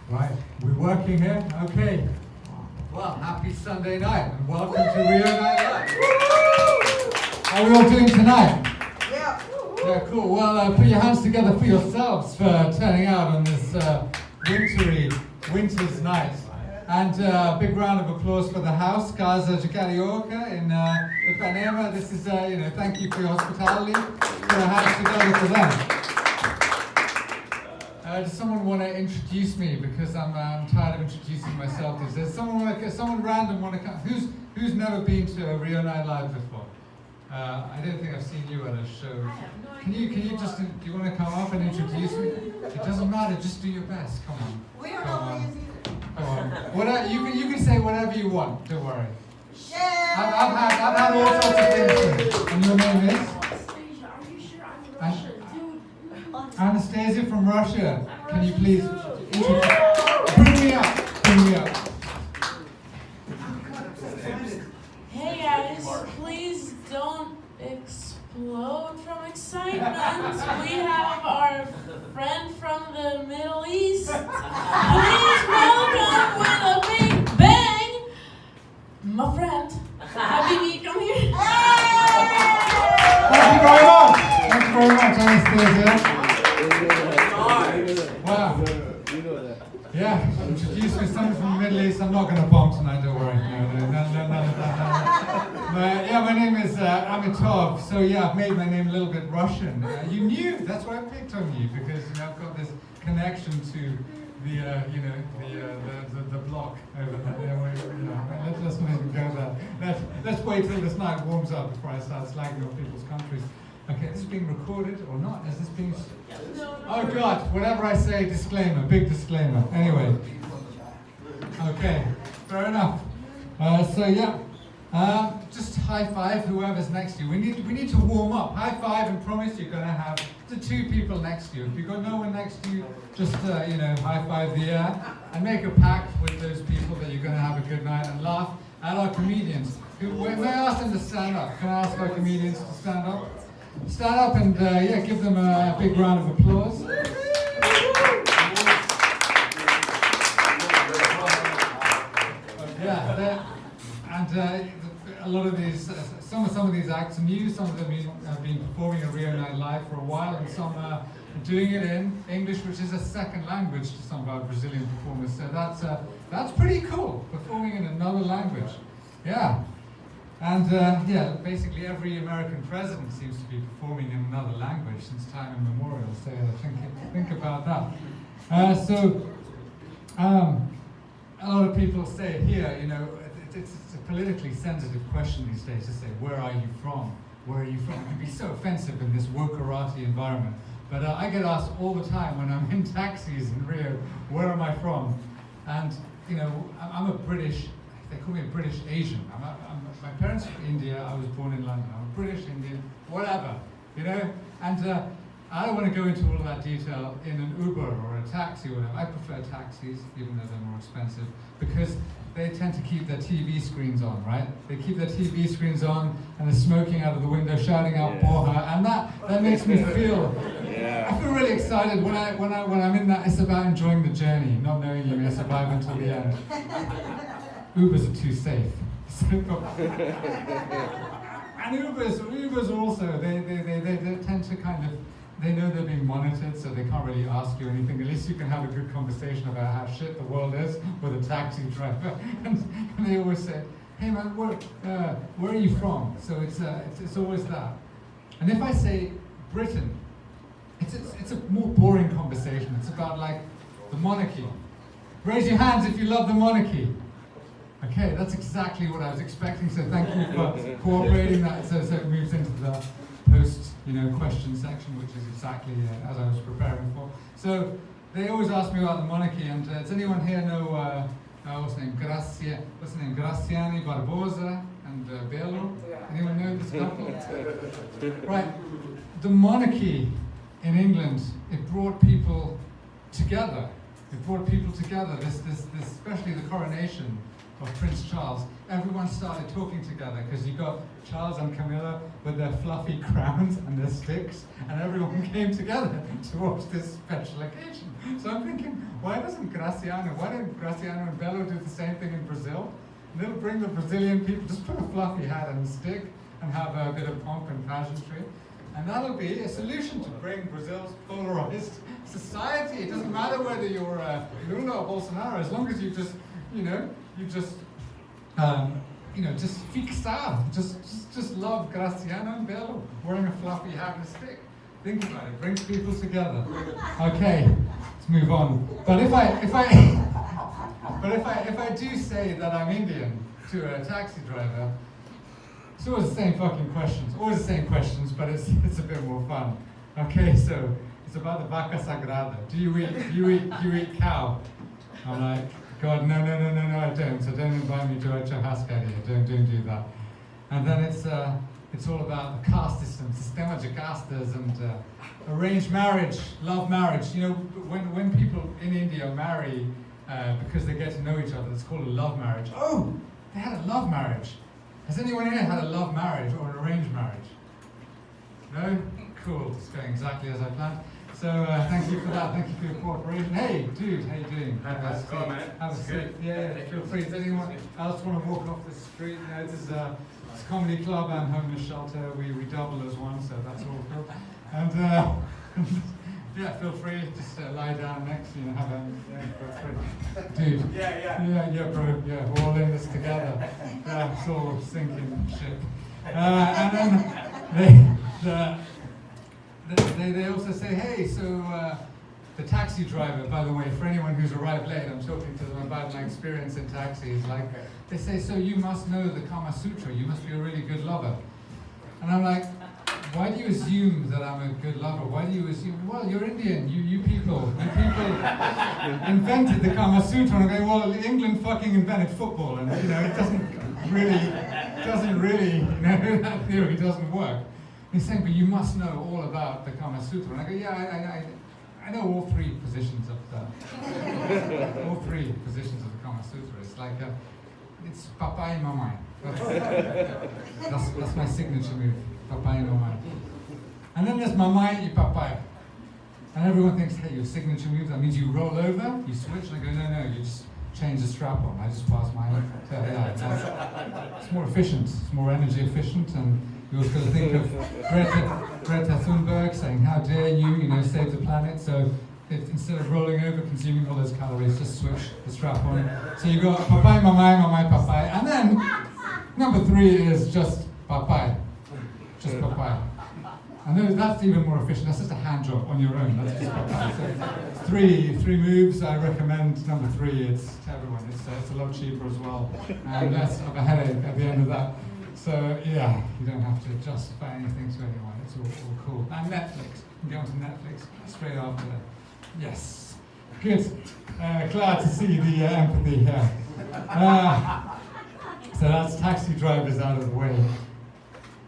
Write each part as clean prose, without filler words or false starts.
Right, we're working here? Okay. Well, happy Sunday night and welcome to Rio Night Live. How are we all doing tonight? Yeah. Yeah, cool. Well, put your hands together for yourselves for turning out on this winter's night. And a big round of applause for the house, Casa de Carioca in Ipanema. This is, thank you for your hospitality. Put our hands together for them. Does someone want to introduce me? Because I'm tired of introducing myself. Does someone random want to come? Who's never been to a Rio Night Live before? I don't think I've seen you at a show. Can you just, do you want to come up and introduce me? It doesn't matter, just do your best. Come on. We don't know who he is either. Come on. You can say whatever you want. Don't worry. Yeah. I've had all sorts of things. And your name is? Anastasia, are you sure I'm Russian, dude? Anastasia from Russia. Can you please introduce? Bring me up. Hey guys, please don't explode from excitement. We have our friend from the Middle East. Please welcome with a big bang, my friend. Habibi, come here. Thank you very much, Anastasia. Wow. Yeah, introduce me someone from the Middle East. I'm not going to bomb tonight, don't worry. No. Yeah, my name is Amitov. So yeah, I've made my name a little bit Russian. You knew, that's why I picked on you, because I've got this connection to the block over there. Let's not even go there. Let's wait till this night warms up before I start slagging off people's countries. Okay, this is being recorded or not? Is this being... Oh God, whatever I say, disclaimer, big disclaimer. Anyway. Okay, fair enough. Just high five whoever's next to you. We need to warm up. High five and promise you're gonna have the two people next to you. If you've got no one next to you, just high five the air and make a pact with those people that you're gonna have a good night and laugh at our comedians. May I ask them to stand up? Can I ask our comedians to stand up? Stand up and give them a big round of applause. A lot of these, some of these acts are new. Some of them have been performing at Rio Night Live for a while, and some are doing it in English, which is a second language to some of our Brazilian performers. So that's pretty cool, performing in another language. Yeah. And basically every American president seems to be performing in another language since time immemorial. So think about that. A lot of people say here, it's a politically sensitive question these days to say, where are you from? Where are you from? It can be so offensive in this wokerati environment. But I get asked all the time when I'm in taxis in Rio, where am I from? And I'm a British. They call me a British Asian. My parents are from India. I was born in London. I'm a British Indian, whatever, And I don't want to go into all of that detail in an Uber or a taxi or whatever. I prefer taxis, even though they're more expensive, because they tend to keep their TV screens on, right? They keep their TV screens on and they're smoking out of the window, shouting out "Borja," and that makes me feel. I feel really excited when I'm in that. It's about enjoying the journey, not knowing you're going to survive until the end. Ubers are too safe. And Ubers also, they tend to they know they're being monitored, so they can't really ask you anything. At least you can have a good conversation about how shit the world is with a taxi driver. And they always say, hey man, where are you from? So it's always that. And if I say Britain, it's a more boring conversation. It's about like the monarchy. Raise your hands if you love the monarchy. Okay, that's exactly what I was expecting, so thank you for cooperating that. So it moves into the post, question section, which is exactly as I was preparing for. So they always ask me about the monarchy, and does anyone here know, what's the name, Graziani Barbosa and Bello? Anyone know this couple? Right, the monarchy in England, it brought people together. This, especially the coronation of Prince Charles. Everyone started talking together because you got Charles and Camilla with their fluffy crowns and their sticks, and everyone came together to watch this special occasion. So I'm thinking, why does doesn't Graciano, why don't Graciano and Belo do the same thing in Brazil? And they'll bring the Brazilian people, just put a fluffy hat and a stick and have a bit of pomp and pageantry. And that'll be a solution to bring Brazil's polarized society. It doesn't matter whether you're Lula or Bolsonaro, as long as you just, just fixar, just love Graciano and Belo wearing a fluffy hat and a stick. Think about it, brings people together. Okay, let's move on. But if I do say that I'm Indian to a taxi driver, it's always the same fucking questions. Always the same questions, but it's a bit more fun. Okay, so it's about the vaca sagrada. Do you eat cow? I'm like, God, no, I don't. So don't invite me to a churrascaria. Don't do that. And then it's all about the caste system, sistema de castas, and arranged marriage, love marriage. You know, when people in India marry because they get to know each other, it's called a love marriage. Oh, they had a love marriage. Has anyone here had a love marriage or an arranged marriage? No? Cool, it's going exactly as I planned. So thank you for that, thank you for your cooperation. Hey, dude, how you doing? Have a seat. Have a seat. Yeah, feel free. Does anyone else want to walk off the street? You know, this is a comedy club and homeless shelter. We double as one, so that's all cool. And yeah, feel free. Just lie down next. Have a dude. Yeah, bro. Yeah, we're all in this together. It's all sinking ship. And then they also say, hey, so the taxi driver, by the way, for anyone who's arrived late, I'm talking to them about my experience in taxis. Like, they say, so you must know the Kama Sutra. You must be a really good lover. And I'm like, why do you assume that I'm a good lover? Why do you assume? Well, you're Indian. You people invented the Kama Sutra. And I'm going, well, England fucking invented football, and it doesn't really, that theory doesn't work. He's saying, but you must know all about the Kama Sutra. And I go, yeah, I know all three positions of the Kama Sutra. It's like it's papai and mamai. That's my signature move. Papai and mamai. And then there's mamai and papai. And everyone thinks, hey, your signature move, that means you roll over, you switch, and I go, no, you just change the strap on. I just pass my it's more efficient, it's more energy efficient, and you also think of Greta Thunberg saying, how dare you, save the planet. So instead of rolling over, consuming all those calories, just switch the strap on. So you go papai, mamai, papai. And then number 3 is just papai. Just papai. And that's even more efficient. That's just a hand job on your own. That's just papai. So three moves. I recommend number 3. It's to everyone. It's a lot cheaper as well. And less of a headache at the end of that. So yeah, you don't have to justify anything to anyone. It's all cool. And Netflix. You can go onto Netflix straight after that. Yes. Good. Glad to see the empathy here. So that's taxi drivers out of the way.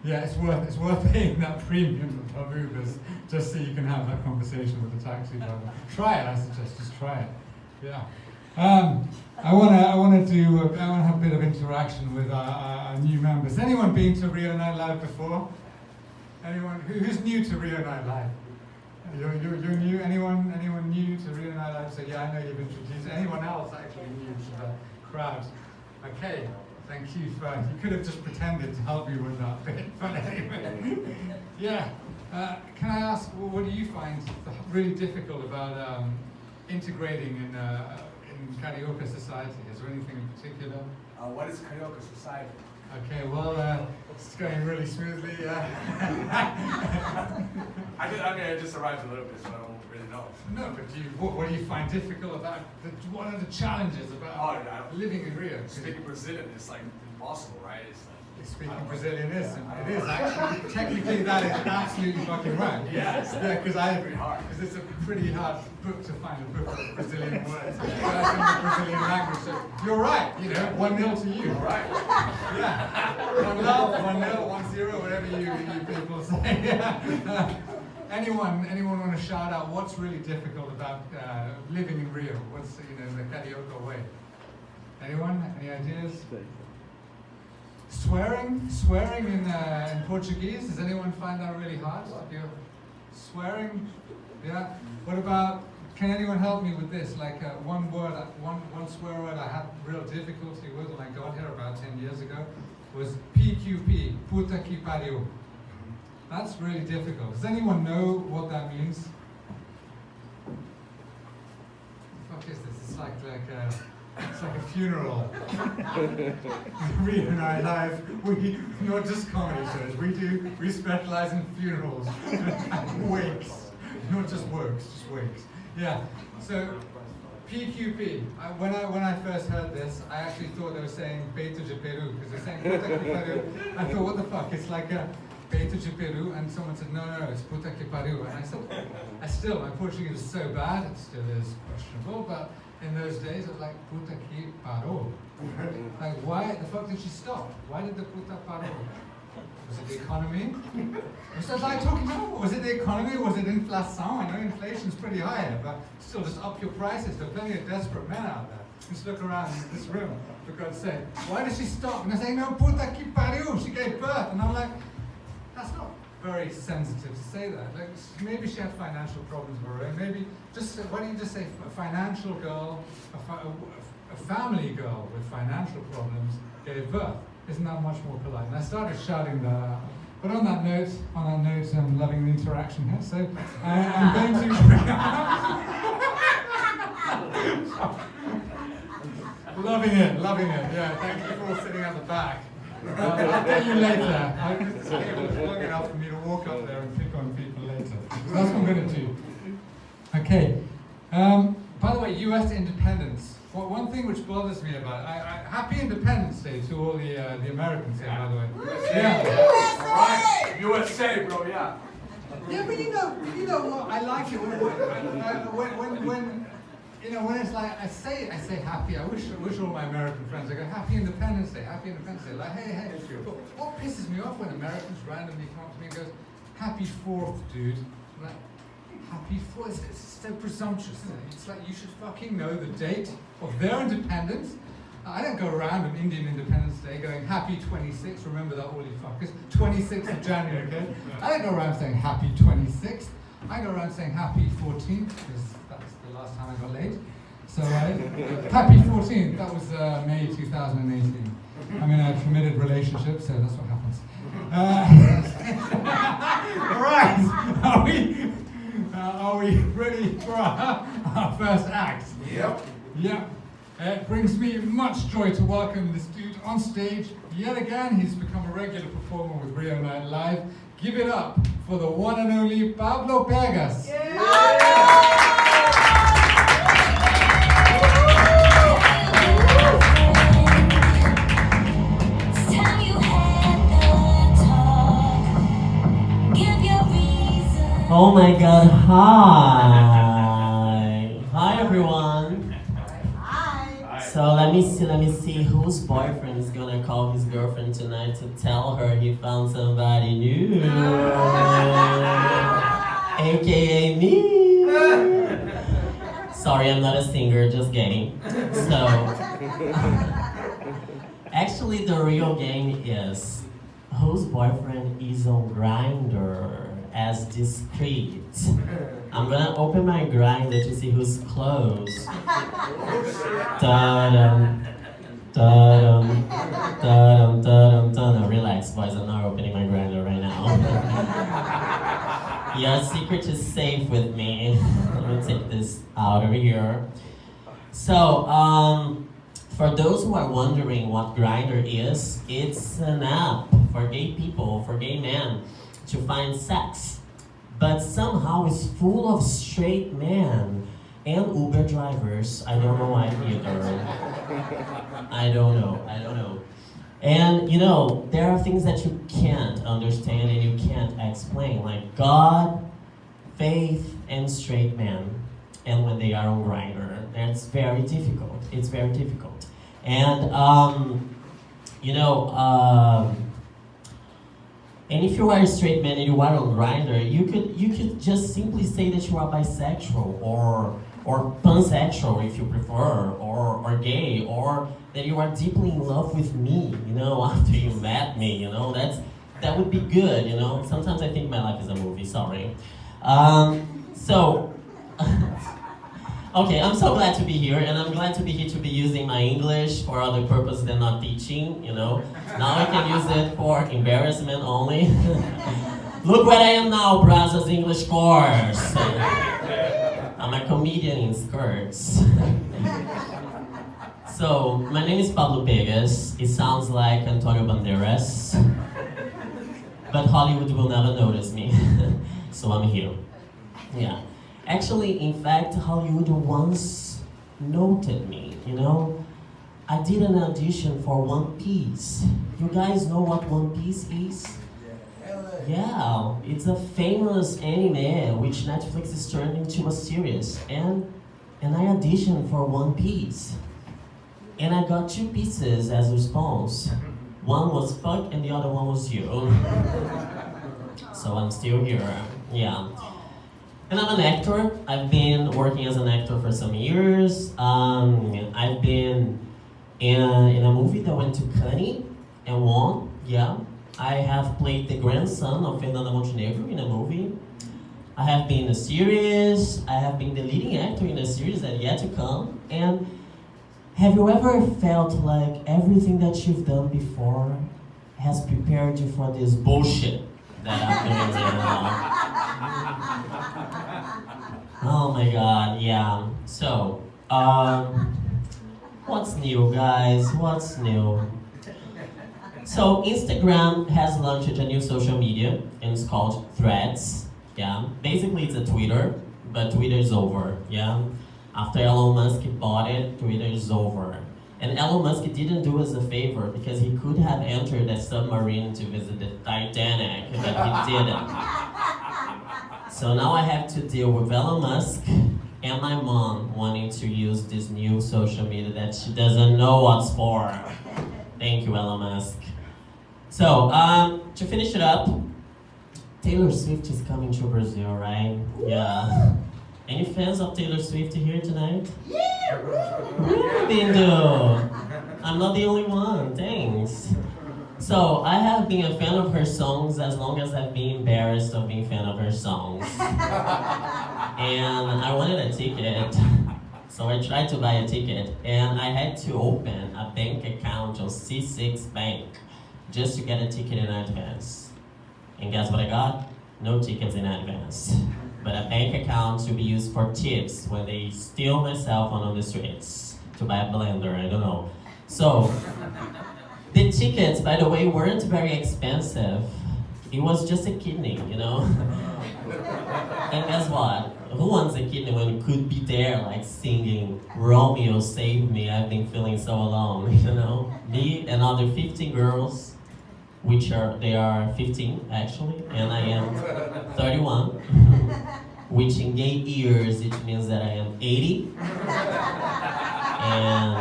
Yeah, it's worth paying that premium of Ubers just so you can have that conversation with the taxi driver. Try it, I suggest. Just try it. Yeah. I want to have a bit of interaction with our new members. Anyone been to Rio Night Live before? Anyone who's new to Rio Night Live? You're new. Anyone new to Rio Night Live? So yeah, I know you've introduced. Anyone else actually new to the crowd? Okay. Thank you for. You could have just pretended to help you with that bit, but anyway. Yeah. Can I ask, what do you find really difficult about integrating in Carioca society? Is there anything in particular? What is Carioca society? Okay, well, it's going really smoothly. I just arrived a little bit, so I don't really know. No, but what do you find difficult about? What are the challenges about living in Rio? Speaking Brazilian is like impossible, right? Speaking Brazilian is, it is actually, technically that is absolutely fucking right. Yes. Yeah, because it's a pretty hard book to find a book of Brazilian words in the Brazilian language. So you're right, 1-0 to you. All right. Yeah. 1-0, 1-0, whatever you people say. Yeah. Anyone want to shout out what's really difficult about living in Rio? What's the Carioca way? Anyone? Any ideas? Swearing in Portuguese. Does anyone find that really hard? Swearing? Yeah. What about Can anyone help me with this? Like one word, one swear word I had real difficulty with when I got here about 10 years ago was PQP, puta que pariu. That's really difficult. Does anyone know what that means? What the fuck is this? It's like a funeral. Rita and I live, we not just comedy shows, we specialize in funerals and wakes. Not just works, just wakes. Yeah. So PQP. When I first heard this, I actually thought they were saying Beto de Peru because they're saying Puta que Peru. I thought, what the fuck? It's like a Beto de Peru, and someone said no, it's Puta que Peru, and I said, my Portuguese is so bad, it still is questionable, but in those days it was like Puta que parou. Like, why the fuck did she stop? Why did the Puta parou? Was it the economy? Was it like talking about? Was it the economy? Was it inflation? I know inflation's pretty high here, but still just up your prices. There are plenty of desperate men out there. Just look around this room, for God's sake. Why did she stop? And they say, no, puta que pariu, she gave birth. And I'm like, that's not very sensitive to say that. Like, maybe she had financial problems of her own. Maybe just, why don't you just say a financial girl, a family girl with financial problems gave birth? Isn't that much more polite? And I started shouting that out. But on that note, I'm loving the interaction here. So I'm going to bring loving it. Yeah, thank you for all sitting at the back. I'll tell you later. This table is long enough for me to walk up there and pick on people later. So that's what I'm going to do. Okay. By the way, U.S. independence. Well, one thing which bothers me about Happy Independence Day to all the Americans here, by the way. USA! All right. USA, bro, yeah. Yeah, but you know what? I like it when it's like I say happy. I wish all my American friends. I go Happy Independence Day, Happy Independence Day. Like hey. But what pisses me off when Americans randomly come up to me and goes Happy 4th, dude. I'm like, Happy 4th. It's so presumptuous, isn't it? It's like you should fucking know the date of their independence. I don't go around on Indian Independence Day going Happy 26th. Remember that, all you fuckers. 26th of January, okay? I don't go around saying Happy 26th. I go around saying Happy 14th because that's the last time I got laid. So Happy 14th. That was May 2018. I'm in a committed relationship, so that's what happens. All right. Are we ready for our first act? Yep. It brings me much joy to welcome this dude on stage yet again. He's become a regular performer with Rio Night Live. Give it up for the one and only Pablo Pegas. Oh my god, hi! Hi everyone! Hi. So let me see whose boyfriend is gonna call his girlfriend tonight to tell her he found somebody new. AKA me! Sorry, I'm not a singer, just kidding. So, actually the real game is whose boyfriend is on Grindr as discreet. I'm gonna open my Grindr to see who's close. Da-dum, da-dum, da-dum, da-dum, da-dum. Relax, boys, I'm not opening my Grindr right now. Your secret is safe with me. Let me take this out of here. So, for those who are wondering what Grindr is, it's an app for gay people, for gay men, to find sex, but somehow it's full of straight men and Uber drivers. I don't know why either. I don't know. And you know, there are things that you can't understand and you can't explain, like God, faith, and straight men. And when they are on Grindr, that's very difficult. It's very difficult. And and if you are a straight man and you are on Grindr, you could just simply say that you are bisexual or pansexual if you prefer, or gay, or that you are deeply in love with me, after you met me, that would be good, Sometimes I think my life is a movie, sorry. So Okay, I'm so glad to be here, and I'm glad to be here to be using my English for other purpose than not teaching, you know. Now I can use it for embarrassment only. Look where I am now, Brazos English course. I'm a comedian in skirts. So, my name is Pablo Pegas. It sounds like Antonio Banderas. But Hollywood will never notice me. So I'm here. Yeah. Actually, in fact, Hollywood once noted me, you know. I did an audition for One Piece. You guys know what One Piece is? Yeah, it's a famous anime which Netflix is turning into a series. And I auditioned for One Piece. And I got 2 pieces as response. One was fuck and the other one was you. So I'm still here, yeah. And I'm an actor. I've been working as an actor for some years. I've been in a movie that went to Cannes and won, yeah. I have played the grandson of Fernanda Montenegro in a movie. I have been in a series. I have been the leading actor in a series that yet to come. And have you ever felt like everything that you've done before has prepared you for this bullshit that I'm doing right now? Oh my god, yeah. So, what's new, guys? What's new? So, Instagram has launched a new social media, and it's called Threads. Yeah, basically it's a Twitter, but Twitter is over. Yeah. After Elon Musk bought it, Twitter is over. And Elon Musk didn't do us a favor because he could have entered a submarine to visit the Titanic, but he didn't. So now I have to deal with Elon Musk and my mom wanting to use this new social media that she doesn't know what's for. Thank you, Elon Musk. So, to finish it up, Taylor Swift is coming to Brazil, right? Yeah. Any fans of Taylor Swift here tonight? Yeah! Bingo! I'm not the only one, thanks. So, I have been a fan of her songs as long as I've been embarrassed of being a fan of her songs. And I wanted a ticket, so I tried to buy a ticket, and I had to open a bank account on C6 Bank just to get a ticket in advance. And guess what I got? No tickets in advance. But a bank account to be used for tips when they steal my cell phone on the streets to buy a blender, I don't know. So, the tickets, by the way, weren't very expensive. It was just a kidney, you know? And guess what? Who wants a kidney when you could be there, like singing, Romeo, save me, I've been feeling so alone, you know? Me and other 15 girls, they are 15 actually, and I am 31, which in gay years it means that I am 80, and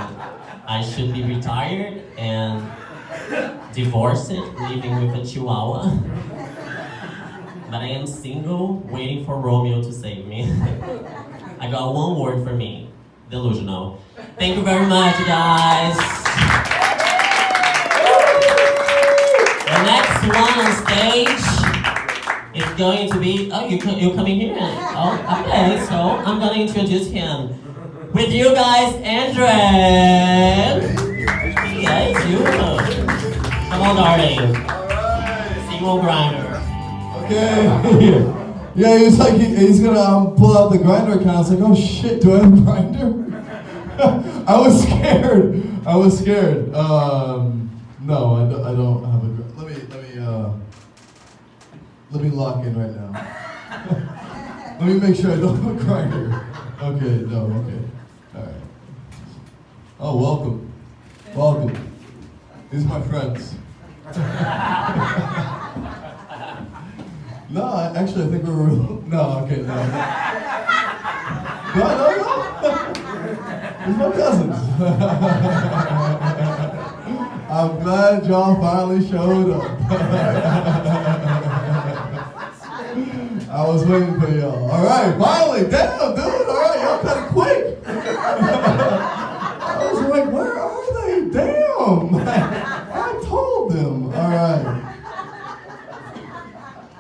I should be retired and divorced, living with a chihuahua, but I am single, waiting for Romeo to save me. I got one word for me, delusional. Thank you very much, guys. The next one on stage is going to be, oh, you're coming here? Oh, okay, so I'm going to introduce him. With you guys, Andrew. Yes, you. Come on, darling. Single grinder. Okay. Yeah, he was like, he's gonna pull out the grinder account. I was like, oh shit, do I have a grinder? I was scared. No, I don't have a grinder. Let me lock in right now. Let me make sure I don't have a grinder. Okay, no, okay. Alright. Oh, welcome. Welcome. These are my friends. No, actually, I think we're real. No, okay, no. No. These are my cousins. I'm glad y'all finally showed up. I was waiting for y'all. All right, finally, damn, dude. All right, y'all kind of quick. I was like, where are they? Damn. I told them. All right.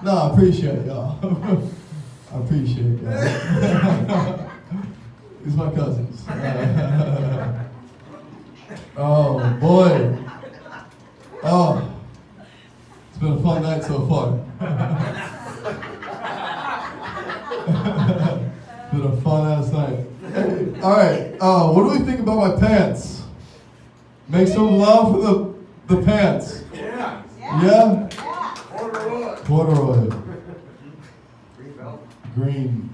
No, I appreciate y'all. I appreciate y'all. These are my cousins. Oh boy. Oh, it's been a fun night so far. It's been a fun ass night. Hey, all right. What do we think about my pants? Make some love for the pants. Yeah. Yeah? Corduroy. Corduroy. Green belt. Green.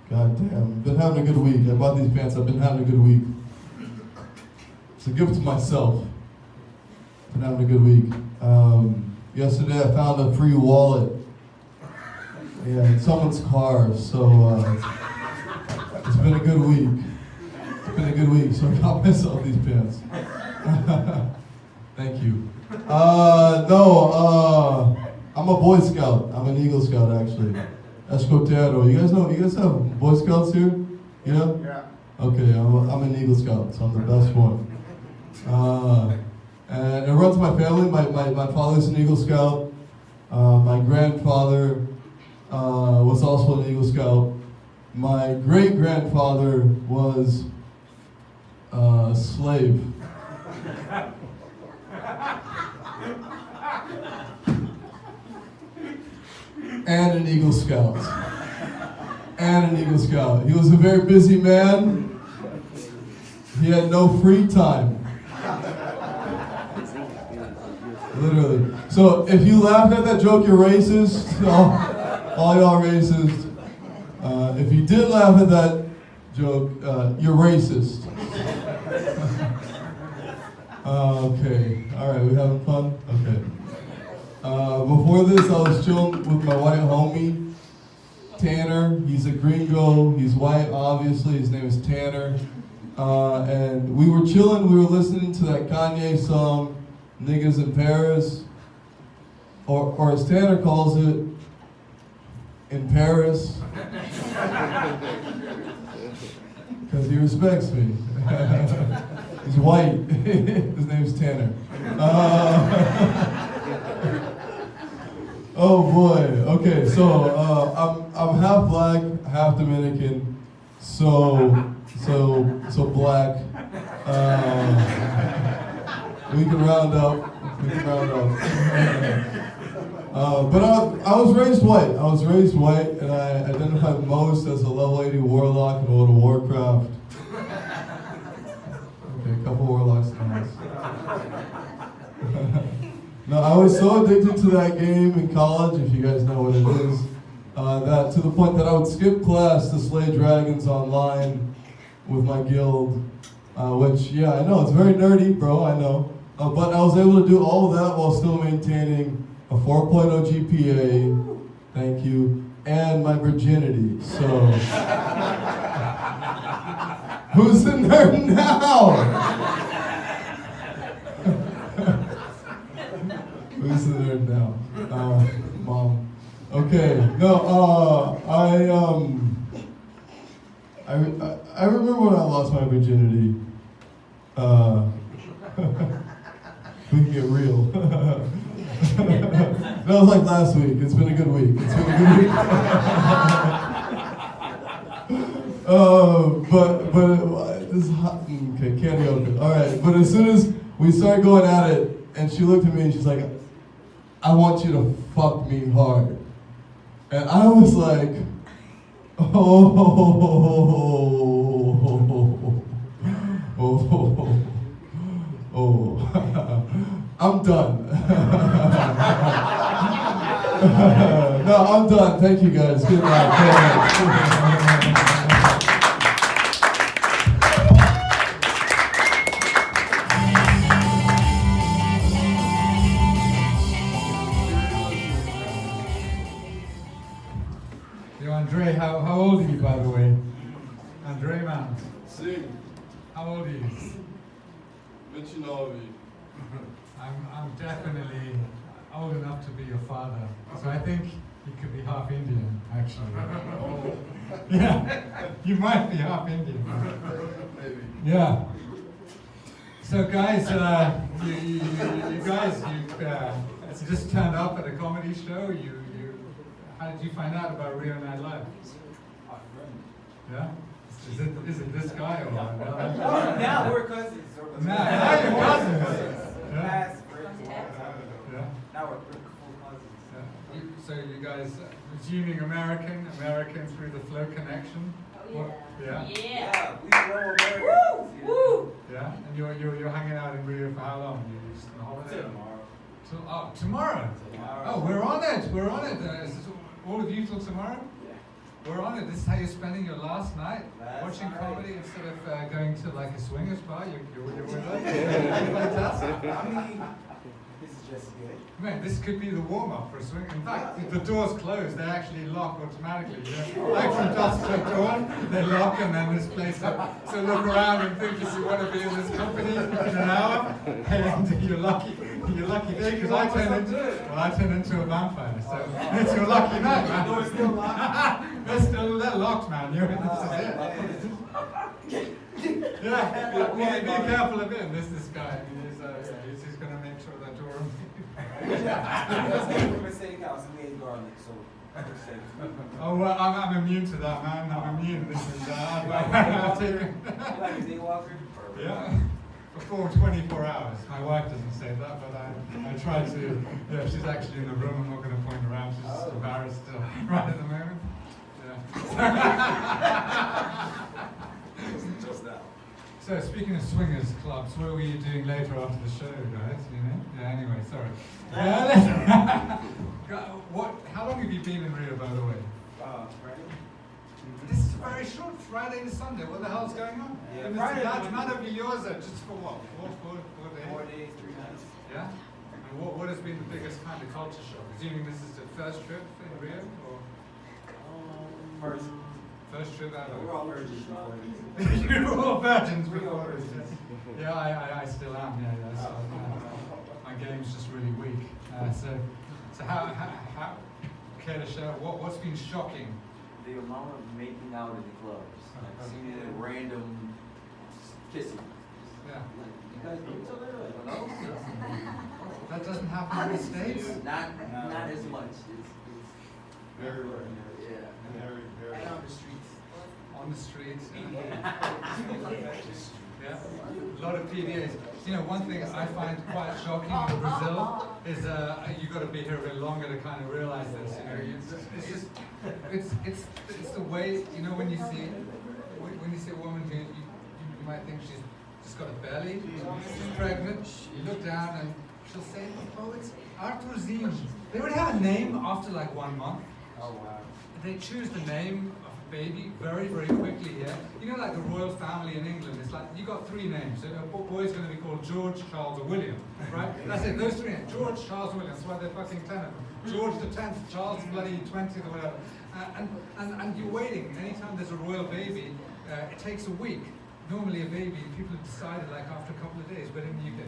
God damn. Been having a good week. I bought these pants. I've been having a good week. It's a gift to myself. Been having a good week. Yesterday I found a free wallet. Yeah, in someone's car. So it's been a good week. It's been a good week. So I got myself these pants. Thank you. No, I'm a Boy Scout. I'm an Eagle Scout, actually. Escotero. You guys have Boy Scouts here? Yeah? Yeah. Okay, I'm an Eagle Scout, so I'm the best one. And it runs my family. My father's an Eagle Scout. My grandfather was also an Eagle Scout. My great-grandfather was a slave. And an Eagle Scout. And an Eagle Scout. He was a very busy man. He had no free time. Literally. So if you laughed at that joke, you're racist. All y'all racist. If you did laugh at that joke, you're racist. Okay. All right. We having fun? Okay. Before this, I was chilling with my white homie, Tanner. He's a gringo. He's white, obviously. His name is Tanner. And we were chilling. We were listening to that Kanye song, Niggas in Paris. Or as Tanner calls it, In Paris. Because he respects me. He's white. His name's Tanner. Oh boy. Okay, so I'm half black, half Dominican, so black. We can round up. But I was raised white. And I identify most as a level 80 warlock in World of Warcraft. Okay, a couple warlocks in the house. No, I was so addicted to that game in college, if you guys know what it is, that to the point that I would skip class to slay dragons online with my guild, which, yeah, I know, it's very nerdy, bro, I know. But I was able to do all of that while still maintaining a 4.0 GPA, thank you, and my virginity, so... Who's the nerd now? Who's the nerd now? Mom. Okay, no, I remember when I lost my virginity. We can get real. That was like last week. It's been a good week. But this is hot. Okay, candy open. All right, but as soon as we started going at it, and she looked at me and she's like, I want you to fuck me hard. And I was like, I'm done. No, I'm done. Thank you guys. Good night. Andre, how old are you, by the way? Andre, man. Sing. How old are you? Michinovi. I'm definitely old enough to be your father. So I think you could be half Indian, actually. Yeah, you might be half Indian. Maybe. Yeah. So guys, you just turned up at a comedy show. How did you find out about Rio Night Live? Yeah? Is it this guy or Now we're cousins. Now you're cousins. Yeah. Past, Yeah. now we're full cousins. Yeah. So you guys, assuming American through the flow connection. Yeah. Yeah. We grow Americans. Woo! Yeah. And you're hanging out in Rio for how long? You just on holiday? Tomorrow. Tomorrow. Tomorrow. Oh, we're on it. We're on it. Is this all of you till tomorrow? We're on it. This is how you're spending your last night, watching comedy instead of going to like a swingers bar. You're with us. Fantastic. I mean, this is just good. Man, this could be the warm-up for a swing. In fact, if the doors close, they actually lock automatically. You know? Like from dusk till dawn, they lock and then this place up. So look around and think if you want to be in this company in an hour, and you're lucky. You're lucky day because I turn into a vampire. So it's your lucky night, man. Door's still locked. They're locked, man. You're in this is it. Yeah, be careful of him. This guy. He's gonna make sure that door. Let's get from a steakhouse and we ate garlic, so we're safe. Oh well, I'm immune to that, man. I'm immune. This is I've taken. You like a day walker? Yeah. Before 24 hours. My wife doesn't say that, but I try to. Yeah, she's actually in the room. I'm not going to point her out. She's embarrassed right at the moment. Yeah. Just now. So speaking of swingers clubs, what were you doing later after the show, guys? You know? Yeah. Anyway, sorry. How long have you been in Rio, by the way? Friday? This is very short. Friday to Sunday. What the hell's going on? Yeah, And Friday. it's maravilhosa. Just for what? 4 days? 4 days, 3 nights. Yeah. And what has been the biggest kind of culture shock? Assuming this is the first trip in Rio, or first trip out We're of. all virgins before this. You're all virgins We're all before this. virgins. Yeah, I still am. Yeah, I still am. My game's just really weak. So how care to share what's been shocking? The amount of making out in the clubs, like seeing it random kissing. Yeah. Like, you guys know each other? I don't know. That doesn't happen in the States? Not as much. It's Very rare. yeah. Very And on the streets. On the streets. Yeah. A lot of PDAs. You know, one thing I find quite shocking in Brazil is you got to be here a bit longer to kind of realize this. You know, it's the way, you know, when you see a woman who you might think she's just got a belly, she's pregnant. You look down and she'll say, "Oh, it's Arthurzinho." They would have a name after like 1 month. Oh, wow. They choose the name of a baby very, very quickly, yeah? You know, like the royal family in England, it's like, you got 3 names. So a boy's going to be called George, Charles, or William, right? That's it, those 3 names. George, Charles, William. That's why they're fucking 10 of them. George the 10th, Charles the bloody 20th, or whatever. And you're waiting. Anytime there's a royal baby, it takes a week. Normally a baby, people have decided like after a couple of days, but in the UK,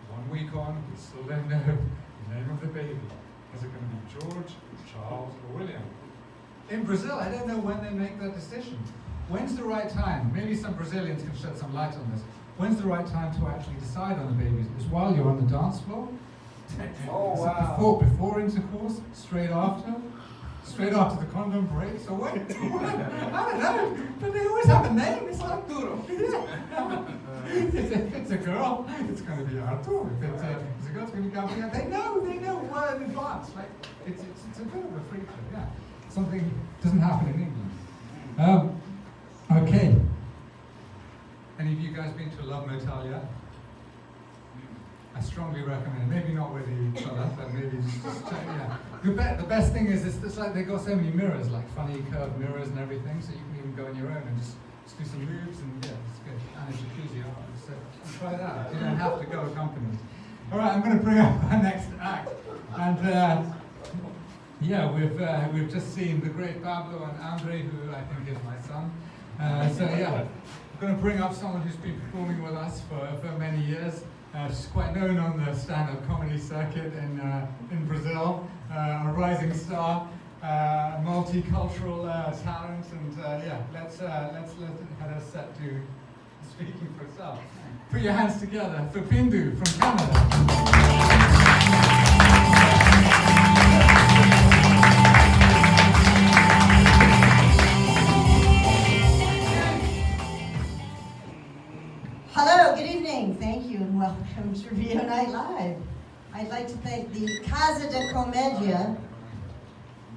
1 week on, we still don't know the name of the baby. Is it going to be George, Charles, or William? In Brazil, I don't know when they make that decision. When's the right time? Maybe some Brazilians can shed some light on this. When's the right time to actually decide on the babies? Is while you're on the dance floor? Oh, Is it wow. before intercourse? Straight after? Straight after the condom break? So when? I don't know. But they always have a name. It's Arturo. Yeah. If it's a girl, it's going to be Arturo. If it's a girl, it's going to be Gabriel. They know well in advance. Like, it's a bit of a freak show, yeah. Something doesn't happen in England. Okay. Any of you guys been to a love motel yet? I strongly recommend it. Maybe not with each other, but maybe just check, yeah. The best thing is it's like they've got so many mirrors, like funny curved mirrors and everything, so you can even go on your own and just do some moves, and yeah, it's good. And a jacuzzi after, so try that. You don't have to go accompanied. All right, I'm going to bring up our next act, and yeah, we've just seen the great Pablo and Andre, who I think is my son. So yeah, I'm going to bring up someone who's been performing with us for many years. She's quite known on the stand-up comedy circuit in Brazil, a rising star, multicultural talent, and yeah, let's let her set to speaking for itself. Put your hands together for Bindu from Canada. Hello, good evening. Thank you and welcome to Rio Night Live. I'd like to thank the Casa de Comedia,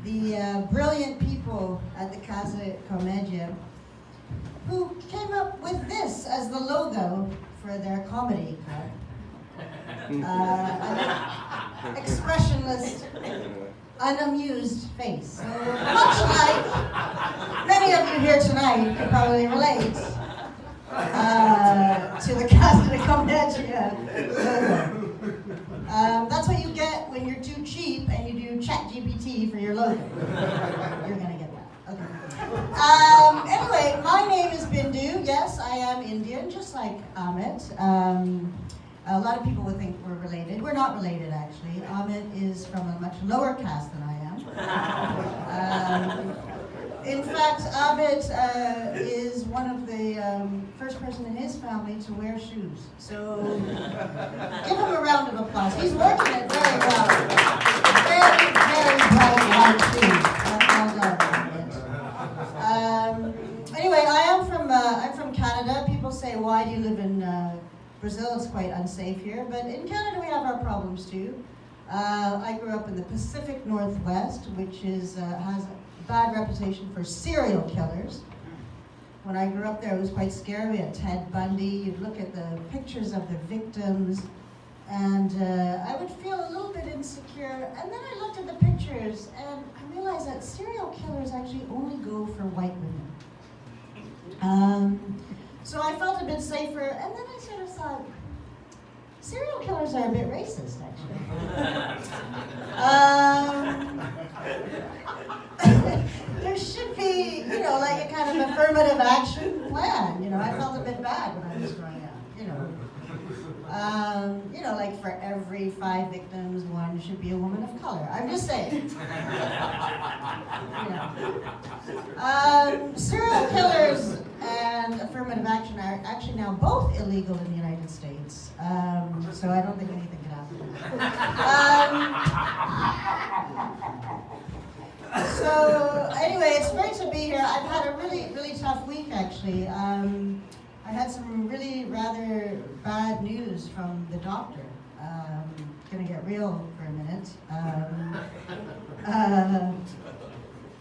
the brilliant people at the Casa de Comedia, who came up with this as the logo for their comedy club. An expressionless, unamused face. So much like many of you here tonight could probably relate to the Casa de Comedia logo. That's what you get when you're too cheap and you do ChatGPT for your logo. You're gonna get that. Okay. Anyway, my name is Bindu. Yes, I am Indian, just like Amit. A lot of people would think we're related. We're not related, actually. Amit is from a much lower caste than I am. In fact, Amit is one of the first person in his family to wear shoes. So give him a round of applause. He's working it very well. Very, very bright white shoes. Well done. Anyway, I'm from Canada. People say, why do you live in Brazil? It's quite unsafe here. But in Canada, we have our problems too. I grew up in the Pacific Northwest, which has a bad reputation for serial killers. When I grew up there, it was quite scary. We had Ted Bundy. You'd look at the pictures of the victims, and I would feel a little bit insecure. And then I looked at the pictures, and I realized that serial killers actually only go for white women. So I felt a bit safer, and then I sort of thought, serial killers are a bit racist, actually. There should be, like a kind of affirmative action plan. I felt a bit bad when I was growing up. Like for every 5 victims, 1 should be a woman of color. I'm just saying. Serial killers and affirmative action are actually now both illegal in the United States. So I don't think anything can happen. So anyway, it's great to be here. I've had a really, really tough week, actually. I had some really rather bad news from the doctor. Gonna get real for a minute.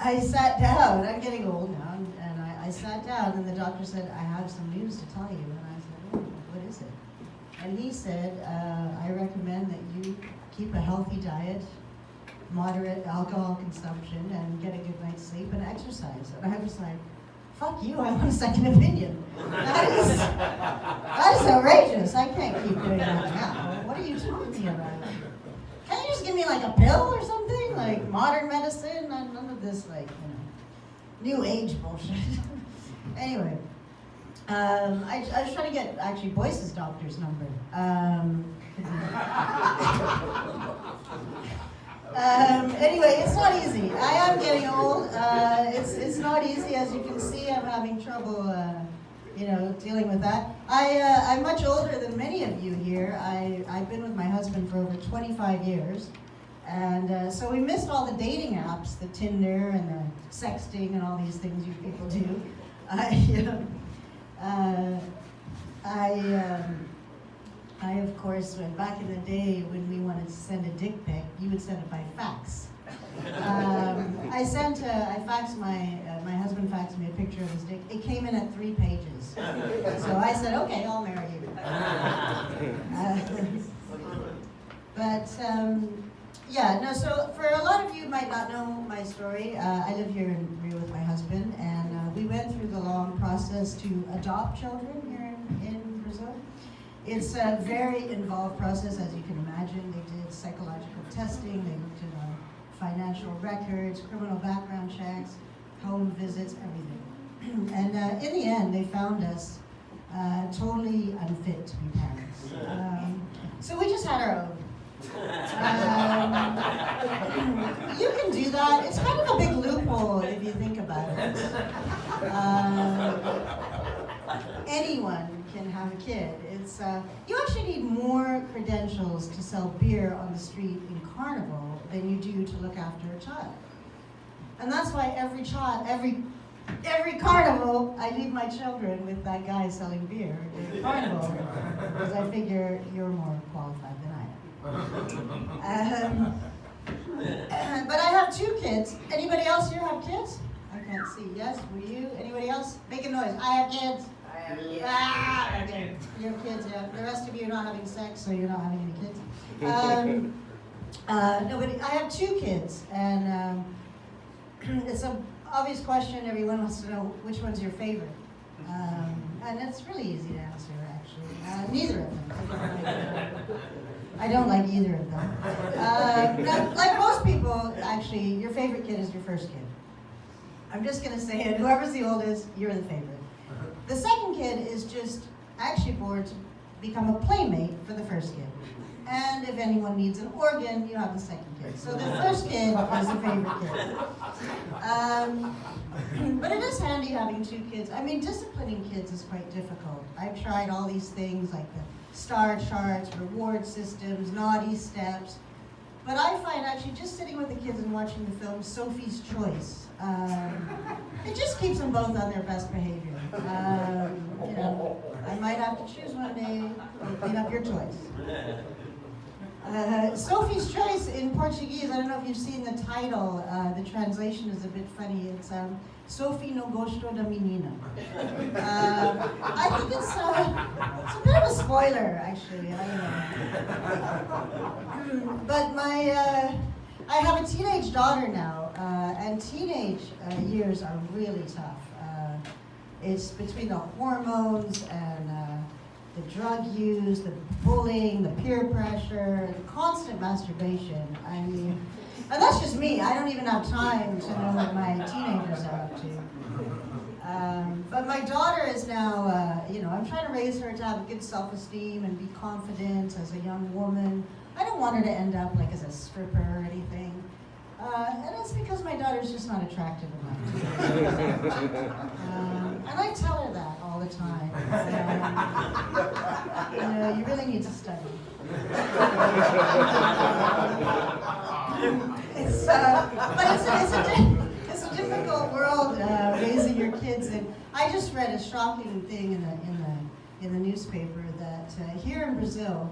I sat down. I'm getting old now, and I sat down, and the doctor said, "I have some news to tell you." And I said, "Oh, what is it?" And he said, "I recommend that you keep a healthy diet, moderate alcohol consumption, and get a good night's sleep and exercise." And I was like, fuck you, I want a second opinion. That is outrageous. I can't keep doing that now. What are you talking about? Can't you just give me like a pill or something? Like modern medicine? None of this new age bullshit. Anyway, I was trying to get actually Boyce's doctor's number. Anyway, it's not easy. I am getting old. It's not easy, as you can see. I'm having trouble, dealing with that. I'm much older than many of you here. I've been with my husband for over 25 years. And so we missed all the dating apps, the Tinder and the sexting and all these things you people do. I, of course, back in the day when we wanted to send a dick pic, you would send it by fax. I faxed my husband faxed me a picture of his dick. It came in at 3 pages. So I said, okay, I'll marry you. So for a lot of you who might not know my story, I live here in Rio with my husband, and we went through the long process to adopt children here in Brazil. It's a very involved process, as you can imagine. They did psychological testing, they looked at our financial records, criminal background checks, home visits, everything. And in the end, they found us totally unfit to be parents. So we just had our own. You can do that. It's kind of a big loophole if you think about it. Anyone can have a kid. You actually need more credentials to sell beer on the street in Carnival than you do to look after a child. And that's why every every carnival, I leave my children with that guy selling beer at the carnival because I figure you're more qualified than I am. But I have 2 kids. Anybody else here have kids? I can't see. Yes, were you? Anybody else? Make a noise. I have kids. I have kids. Ah, okay. You have kids, yeah. The rest of you are not having sex, so you're not having any kids. No, but I have 2 kids, and it's an obvious question. Everyone wants to know which one's your favorite. And it's really easy to answer, actually. Neither of them. I don't like either of them. Like most people, actually, your favorite kid is your first kid. I'm just going to say it. Whoever's the oldest, you're the favorite. The second kid is just actually born to become a playmate for the first kid. And if anyone needs an organ, you have the second kid. So the first kid is the favorite kid. But it is handy having 2 kids. I mean, disciplining kids is quite difficult. I've tried all these things like the star charts, reward systems, naughty steps. But I find actually just sitting with the kids and watching the film Sophie's Choice, it just keeps them both on their best behavior. You know, I might have to choose one day, clean up your choice. Sophie's Choice in Portuguese, I don't know if you've seen the title, the translation is a bit funny. It's Sophie no gosto da menina. I think it's a bit of a spoiler, actually. I don't know. But I have a teenage daughter now, and teenage years are really tough. It's between the hormones and the drug use, the bullying, the peer pressure, the constant masturbation. I mean, and that's just me. I don't even have time to know what my teenagers are up to. But my daughter is now, I'm trying to raise her to have good self-esteem and be confident as a young woman. I don't want her to end up like as a stripper or anything. And it's because my daughter's just not attractive enough. And I tell her that all the time. You really need to study. It's a difficult world raising your kids. And I just read a shocking thing in the newspaper that here in Brazil,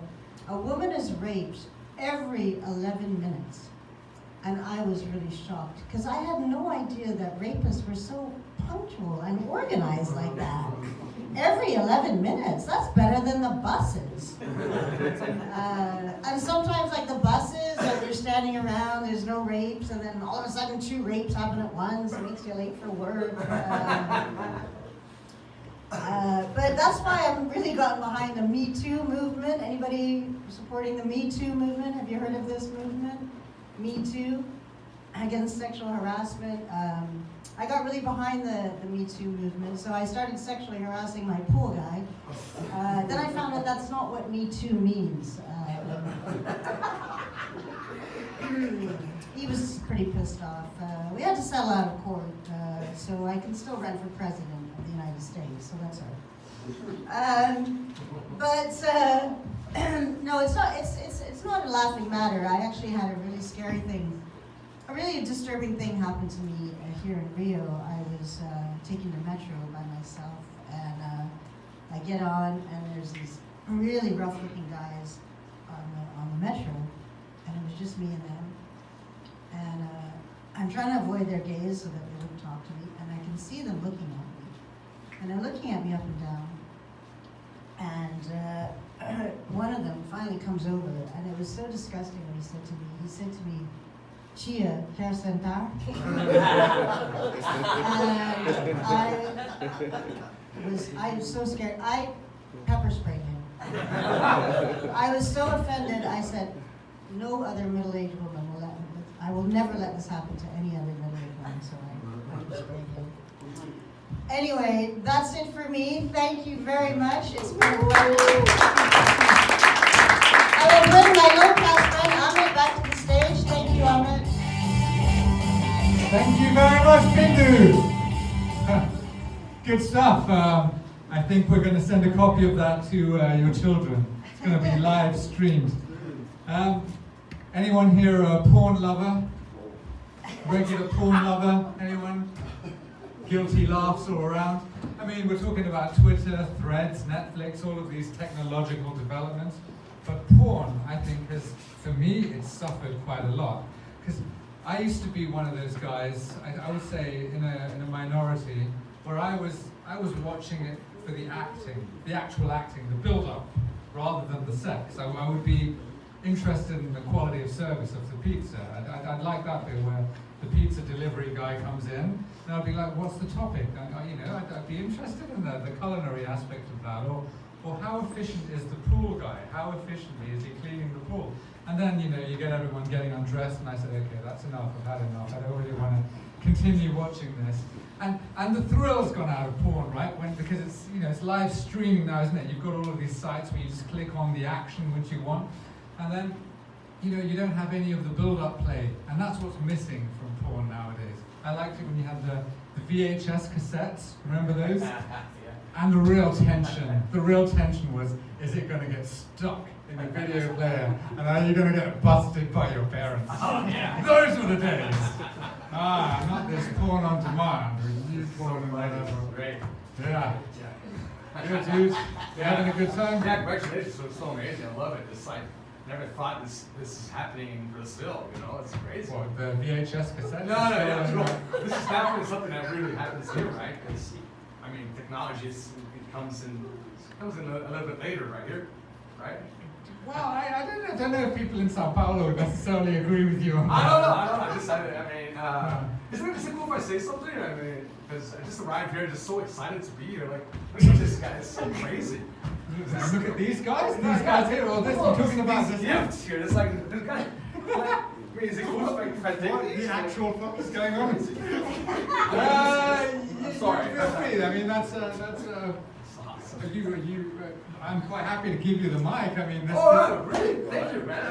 a woman is raped every 11 minutes. And I was really shocked, because I had no idea that rapists were so punctual and organized like that. Every 11 minutes, that's better than the buses. And sometimes like the buses, like you're standing around, there's no rapes, and then all of a sudden 2 rapes happen at once, it makes you late for work. But that's why I've really gotten behind the Me Too movement. Anybody supporting the Me Too movement? Have you heard of this movement? Me Too, against sexual harassment. I got really behind the Me Too movement, so I started sexually harassing my pool guy. Then I found out that's not what Me Too means. He was pretty pissed off. We had to settle out of court, so I can still run for president of the United States, so that's all right. No, it's not. It's not a laughing matter. I actually had a really scary thing, a really disturbing thing happened to me here in Rio. I was taking the metro by myself, and I get on, and there's these really rough-looking guys on the metro, and it was just me and them. And I'm trying to avoid their gaze so that they wouldn't talk to me, and I can see them looking at me, and they're looking at me up and down. And one of them finally comes over, and it was so disgusting what he said to me. He said to me, "Chia, quer sentar?" And I was so scared. I pepper sprayed him. I was so offended. I said, "No other middle-aged woman will let me. I will never let this happen to any other middle-aged woman." So I pepper sprayed him. Anyway, that's it for me. Thank you very much. It's been wonderful. I will bring my low-class friend Amit back to the stage. Thank you, Amit. Thank you very much, Bindu. Good stuff. I think we're going to send a copy of that to your children. It's going to be live streamed. Anyone here a porn lover? Regular porn lover? Anyone? guilty laughs all around. I mean, we're talking about Twitter, Threads, Netflix, all of these technological developments. But porn, I think, has, for me, it's suffered quite a lot. Because I used to be one of those guys, I would say, in a minority, where I was watching it for the acting, the actual acting, the build-up, rather than the sex. I would be interested in the quality of service of the pizza. I'd like that bit where the pizza delivery guy comes in, and I'd be like, what's the topic? I'd be interested in the culinary aspect of that, or how efficient is the pool guy? How efficiently is he cleaning the pool? And then, you get everyone getting undressed, and I said, okay, that's enough, I've had enough, I don't really want to continue watching this. And the thrill's gone out of porn, right? Because it's, it's live streaming now, isn't it? You've got all of these sites where you just click on the action which you want, and then, you don't have any of the build-up play, and that's what's missing from porn nowadays. I liked it when you had the VHS cassettes, remember those? And the real tension was, is it going to get stuck in the video player, and are you going to get busted by your parents? Oh, yeah. Those were the days. Not this porn on demand, or you porn and whatever. Great. Yeah. Good dude. You having a good time? Yeah, congratulations. It's so amazing. I love it. It's like, never thought this is happening in Brazil, It's crazy. What, the VHS cassette? No. This is definitely something that really happens here, right? Because, technology it comes in a little bit later, right here, right? Well, I don't know if people in Sao Paulo would necessarily agree with you on that. I don't know. Is it cool if I say something? Because I just arrived here, just so excited to be here. Like, look at this guy, it's so crazy. Look at these guys? These guys here, or this? You're talking about these this gifts here. It's like, this guy, is it cool if I take what these? the actual fuck is going on? I'm sorry. Feel free. I mean, I'm quite happy to give you the mic. I mean, really? Thank you, man.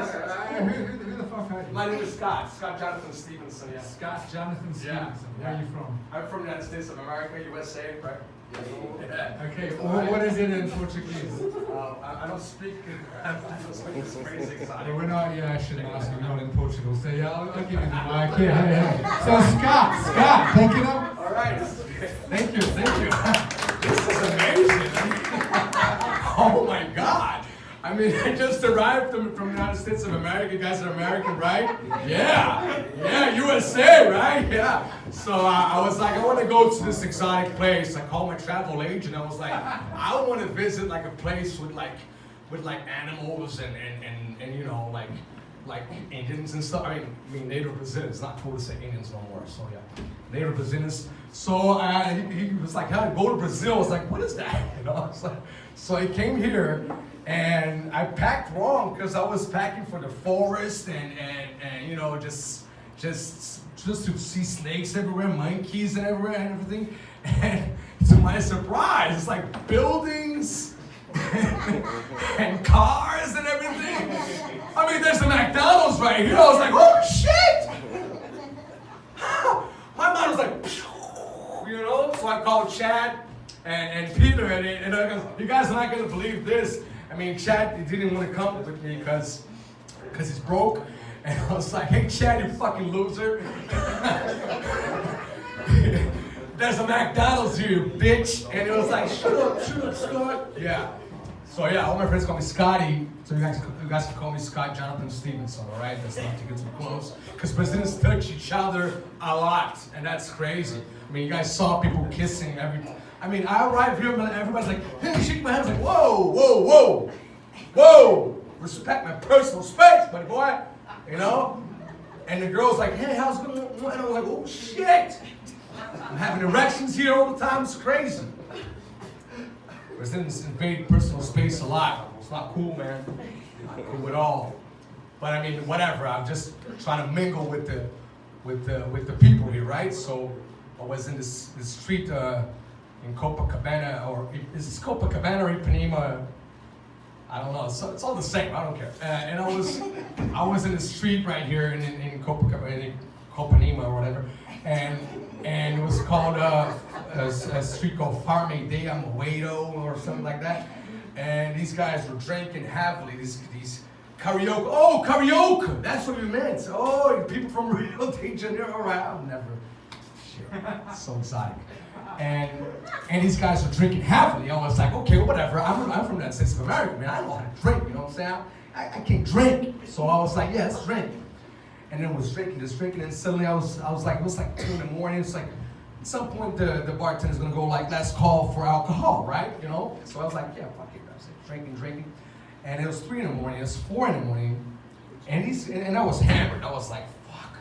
Who the fuck are you? My name is Scott Jonathan Stevenson, yeah. Scott Jonathan Stevenson. Yeah. Where are you from? I'm from the United States of America, USA, right? Yeah. Okay, what is it in Portuguese? I don't speak this crazy exotic. Well, we're not, I shouldn't ask you, we're not in Portugal, so I'll give you the mic. Yeah. So Scott, thank you. All right. Thank you. This is amazing. Oh my God. I just arrived from the United States of America. You guys are American, right? Yeah, USA, right? Yeah. So I was like, I want to go to this exotic place. I called my travel agent. I was like, I want to visit like a place with animals and like Indians and stuff. I mean native Brazilians. Not cool to say Indians no more. So yeah, native Brazilians. So he was like, "How to go to Brazil?" I was like, "What is that?" I was like, so I came here, and I packed wrong because I was packing for the forest and just to see snakes everywhere, monkeys and everywhere and everything. And to my surprise, it's like buildings and cars and everything. I mean, there's a McDonald's right here. I was like, oh shit! My mind was like, so I called Chad and Peter, and I goes, you guys are not gonna believe this. I mean, Chad, he didn't want to come with me because he's broke. And I was like, hey Chad, you fucking loser. There's a McDonald's here, you bitch. And it was like, shut up, Scott. Yeah. So yeah, all my friends call me Scotty. So you guys can call me Scott Jonathan Stevenson, all right? That's not to get too close. Because Brazilians touch each other a lot, and that's crazy. I mean, you guys saw people kissing I mean, I arrived here, and everybody's like, hey, shake my hand. I was like, whoa. Respect my personal space, buddy boy. And the girl's like, hey, how's it going? And I was like, oh shit. I'm having erections here all the time. It's crazy. Brazilians invade personal space a lot. It's not cool, man. Not cool at all. But I mean, whatever. I'm just trying to mingle with the people here, right? So I was in this street in Copacabana, or is this Copacabana or Ipanema? I don't know. It's all the same. I don't care. And I was in the street right here in Copacabana, Copanema or whatever, and it was called a street called Farm de Amoedo or something like that. And these guys were drinking heavily. These karaoke. Oh, karaoke. That's what you meant. Oh, people from Rio de Janeiro. All right, I'll never. Sure. So exotic. And these guys are drinking heavily. I was like, okay, whatever. I'm from that sense of America, man. I know how to drink, you know what I'm saying? I can't drink. So I was like, yeah, let's drink. And then was drinking, and suddenly I was like, it was like 2 in the morning. It's like, at some point the bartender's gonna go like, let's call for alcohol, right? You know? So I was like, yeah, fuck it. I was like, drinking. And it was 3 in the morning, it was 4 in the morning. And I was hammered. I was like, fuck.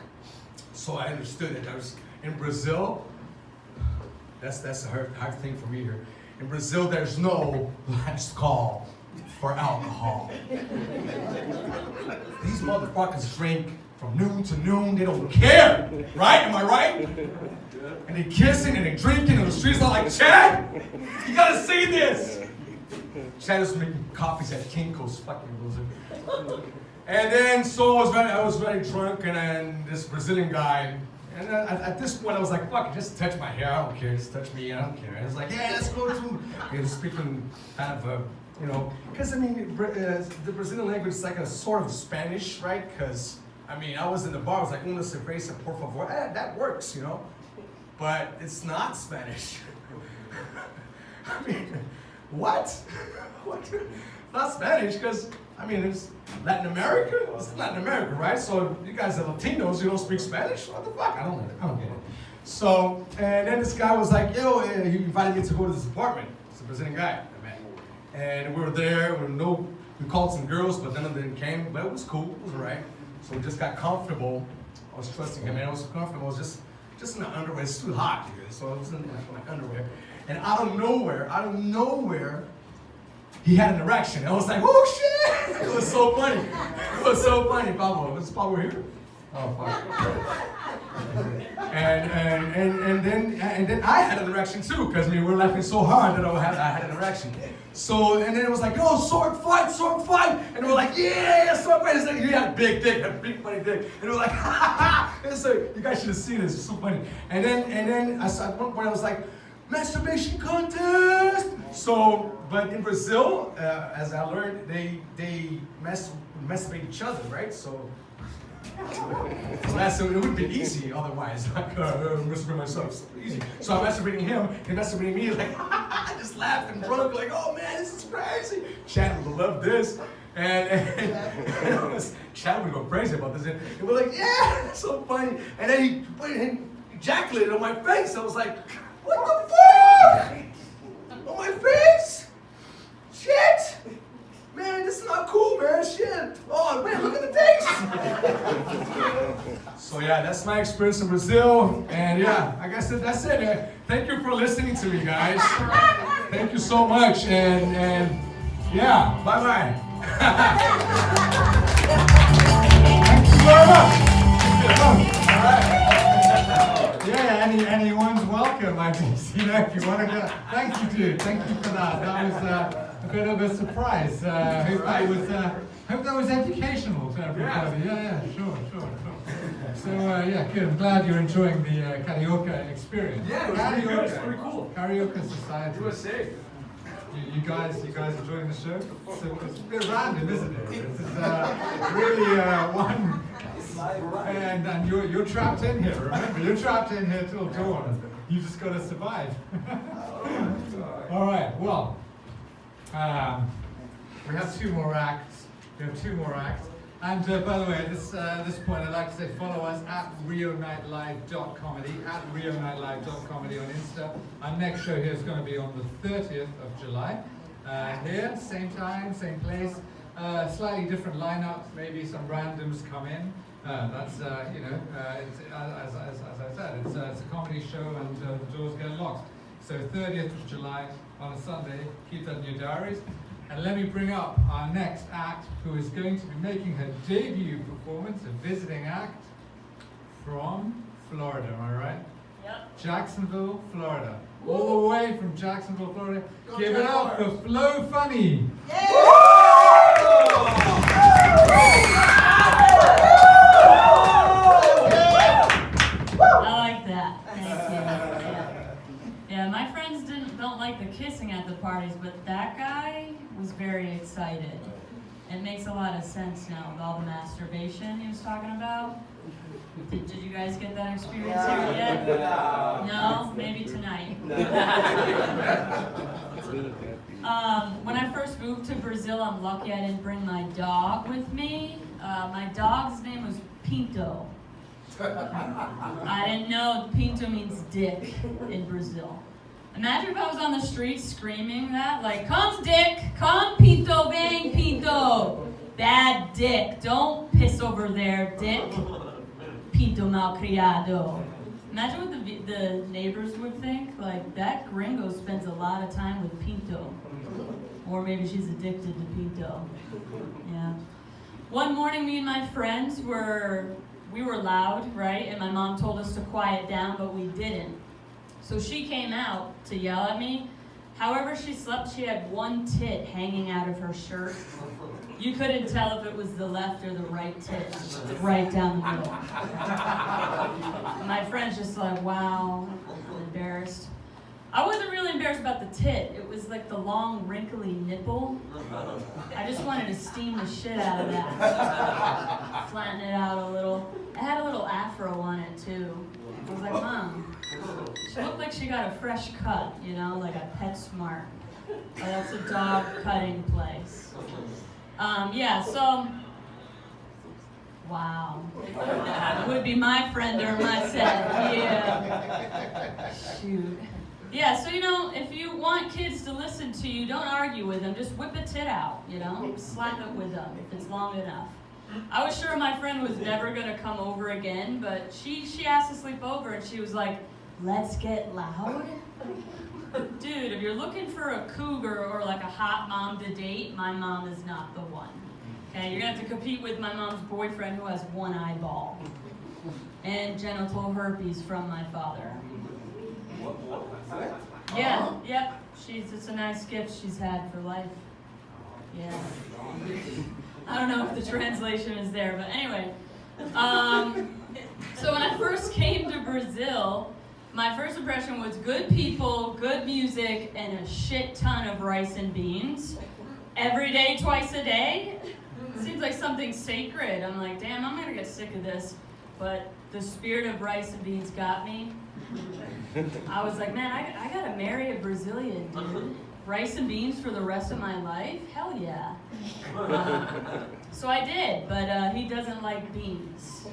So I understood it. I was in Brazil. That's a hard thing for me here. In Brazil, there's no last call for alcohol. These motherfuckers drink from noon to noon. They don't care, right? Am I right? And they kissing and they drinking, and the streets are like, Chad, you gotta see this. Chad was making copies at Kinko's, fucking loser. And then so I was very drunk, and then this Brazilian guy. And at this point, I was like, fuck it, just touch my hair, I don't care, just touch me, I don't care. And I was like, yeah, let's go to, he was speaking kind of, you know, because I mean, the Brazilian language is like a sort of Spanish, right? Because, I mean, I was in the bar, I was like, una cerveza, por favor, that works, you know? But it's not Spanish. I mean, what? What? Not Spanish, because, I mean, it's Latin America? It's Latin America, right? So you guys are Latinos, you don't speak Spanish? What the fuck? I don't get it. So, and then this guy was like, yo, he invited me to go to this apartment. It's a Brazilian guy I met. And we were there, we called some girls, but none of them came, but it was cool, it was all right. So we just got comfortable. I was trusting him, and I was so comfortable. I was just in the underwear. It's too hot here, so I was in my underwear. And out of nowhere, he had an erection. I was like, oh shit! It was so funny. It was so funny. Pablo, is Pablo here? Oh fuck. And then I had an erection too, because we were laughing so hard that I had an erection. So, and then it was like, yo, sword fight. And we're like, yeah, sword fight. It's like, you had a big dick, a big funny dick. And we're like, ha ha ha. And so, you guys should have seen this, it's so funny. And then at one point I was like, masturbation contest. So, but in Brazil, as I learned, they masturbate each other, right? So it would be easy otherwise. Like, masturbate myself, so easy. So I'm masturbating him, he masturbating me, like, I just laughed and drunk, like, oh man, this is crazy. Chad would love this. And Chad would go crazy about this. And we're like, yeah, that's so funny. And then he ejaculated on my face. I was like, what the fuck? On my face? Shit! Man, this is not cool, man. Shit. Oh, man, look at the taste. So, yeah, that's my experience in Brazil. And, yeah, I guess that's it. Thank you for listening to me, guys. Thank you so much. And yeah, bye-bye. Thank you very much. All right. Yeah, anyone's welcome. I mean, if you want to go. Thank you, dude. Thank you for that. That was a bit of a surprise. Hope that was educational to everybody. Yeah, sure. So, yeah, good. I'm glad you're enjoying the karaoke experience. Yeah, it was good. It's pretty cool. Karaoke Society. You were safe. You guys enjoying the show? So it's a bit random, isn't it? This is really one. And you're trapped in here, remember? You're trapped in here till dawn. You just got to survive. All right, well, we have 2 more acts. And by the way, at this point, I'd like to say follow us at RioNightLive.comedy, at RioNightLive.comedy on Insta. Our next show here is going to be on the 30th of July. Here, same time, same place. Slightly different lineup, maybe some randoms come in. That's, it's, as I said, it's a comedy show and the doors get locked. So 30th of July on a Sunday, keep that in your diaries. And let me bring up our next act, who is going to be making her debut performance, a visiting act from Florida, am I right? Yep. Jacksonville, Florida. All the way from Jacksonville, Florida. Give it up for Flo Funny. I like that. Thank you. Yeah, my friends don't like the kissing at the parties, but that guy was very excited. It makes a lot of sense now with all the masturbation he was talking about. Did you guys get that experience here yet? No? Maybe tonight. When I first moved to Brazil, I'm lucky I didn't bring my dog with me. My dog's name was Pinto. I didn't know Pinto means dick in Brazil. Imagine if I was on the street screaming that, like, come dick, come Pinto, bang Pinto. Bad dick, don't piss over there, dick. Pinto malcriado. Imagine what the neighbors would think. Like, that gringo spends a lot of time with Pinto. Or maybe she's addicted to Pinto. Yeah. One morning, me and my friends we were loud, right? And my mom told us to quiet down, but we didn't. So she came out to yell at me. However she slept, she had one tit hanging out of her shirt. You couldn't tell if it was the left or the right tit, right down the middle. My friend's just like, wow, I'm embarrassed. I wasn't really embarrassed about the tit. It was like the long, wrinkly nipple. I just wanted to steam the shit out of that. Flatten it out a little. It had a little afro on it, too. I was like, Mom, she looked like she got a fresh cut, you know, like a PetSmart. That's a dog cutting place. Yeah, so, wow. It would be my friend or my set, yeah. Shoot. Yeah, so, you know, if you want kids to listen to you, don't argue with them. Just whip a tit out, you know? Slap it with them if it's long enough. I was sure my friend was never going to come over again, but she asked to sleep over, and she was like, let's get loud? Dude, if you're looking for a cougar or like a hot mom to date, my mom is not the one. Okay, you're going to have to compete with my mom's boyfriend who has one eyeball and genital herpes from my father. Yeah, yep. It's a nice gift she's had for life. Yeah. I don't know if the translation is there, but anyway. So when I first came to Brazil, my first impression was good people, good music, and a shit ton of rice and beans. Every day, twice a day. Seems like something sacred. I'm like, damn, I'm gonna get sick of this. But the spirit of rice and beans got me. I was like, man, I gotta marry a Brazilian, dude. Rice and beans for the rest of my life? Hell yeah. So I did, but he doesn't like beans.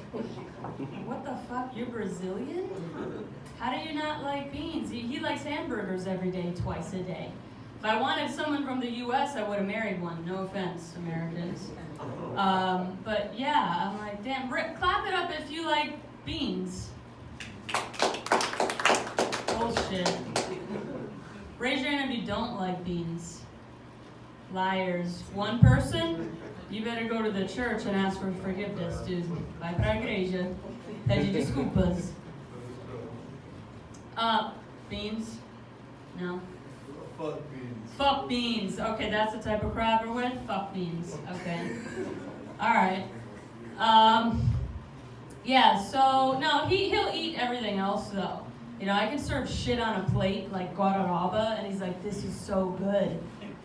What the fuck? You're Brazilian? How do you not like beans? He likes hamburgers every day, twice a day. If I wanted someone from the US, I would have married one. No offense, Americans. But yeah, I'm like, damn, clap it up if you like beans. Bullshit. Raise your hand if you don't like beans. Liars. One person? You better go to the church and ask for forgiveness, dude. Vai pra igreja. Pede desculpas. Beans? No? Fuck beans. Fuck beans. Okay, that's the type of crowd we're with? Fuck beans. Okay. Alright. Yeah, so, no, he'll eat everything else, though. You know, I can serve shit on a plate, like guararaba, and he's like, this is so good.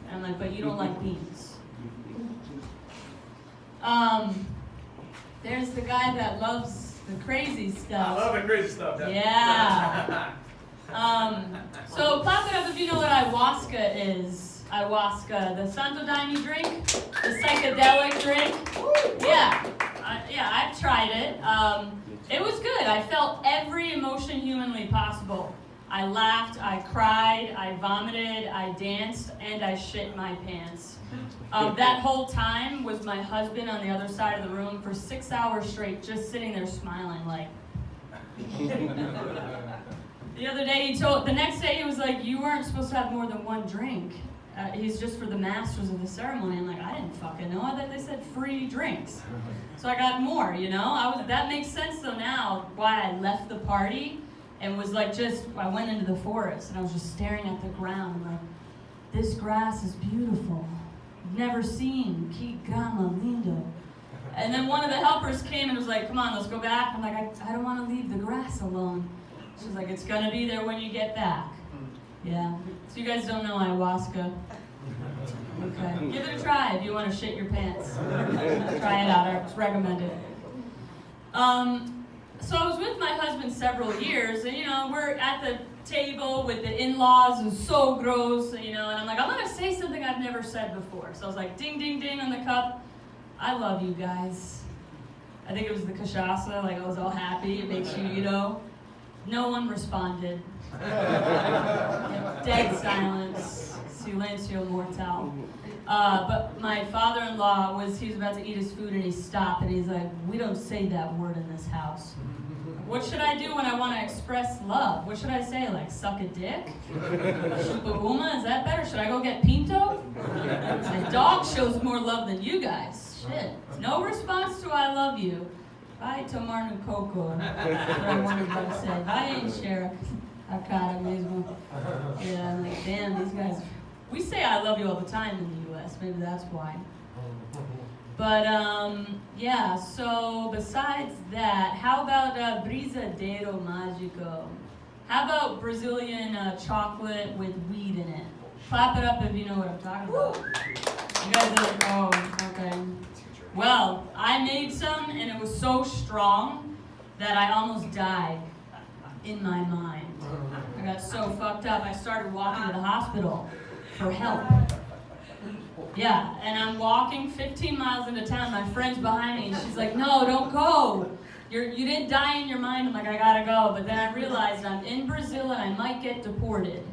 And I'm like, but you don't like beans. There's the guy that loves the crazy stuff. I love the crazy stuff. Yeah. So clap it up if you know what ayahuasca is. Ayahuasca, the Santo Daime drink, the psychedelic drink. Yeah, I've tried it. It was good. I felt every emotion humanly possible. I laughed, I cried, I vomited, I danced, and I shit my pants. That whole time was my husband on the other side of the room for 6 hours straight, just sitting there smiling like. The other day the next day he was like, you weren't supposed to have more than one drink. He's just for the masters of the ceremony. I'm like, I didn't fucking know. I thought they said free drinks. So I got more, you know? That makes sense though now why I left the party and was like I went into the forest and I was just staring at the ground. I'm like, this grass is beautiful. I've never seen Que Grama Lindo. And then one of the helpers came and was like, come on, let's go back. I'm like, I don't want to leave the grass alone. She's like, it's gonna be there when you get back. Yeah. So you guys don't know ayahuasca. Okay, give it a try if you want to shit your pants. Try it out. I recommend it. So I was with my husband several years, and we're at the table with the in-laws, and so gross, and I'm like, I'm gonna say something I've never said before. So I was like, ding, ding, ding on the cup. I love you guys. I think it was the cachaça, like I was all happy. It makes you, No one responded. Dead silence. Silencio mortal. But my father-in-law he was about to eat his food and he stopped and he's like, we don't say that word in this house. What should I do when I want to express love? What should I say? Like, suck a dick? Chupaguma? Is that better? Should I go get Pinto? My dog shows more love than you guys. Shit. No response to I love you. Bye, Tomar no Coco. That's what I wanted to say. Bye, Sheriff. Akara mesmo. Yeah, I'm like, damn, these guys. We say I love you all the time in the U.S. Maybe that's why. But, yeah, so besides that, how about Brisadeiro Mágico? How about Brazilian chocolate with weed in it? Clap it up if you know what I'm talking about. You guys are, okay. Well, I made some, and it was so strong that I almost died in my mind. I got so fucked up, I started walking to the hospital for help. Yeah, and I'm walking 15 miles into town. My friend's behind me, and she's like, no, don't go. You didn't die in your mind. I'm like, I gotta go. But then I realized I'm in Brazil, and I might get deported.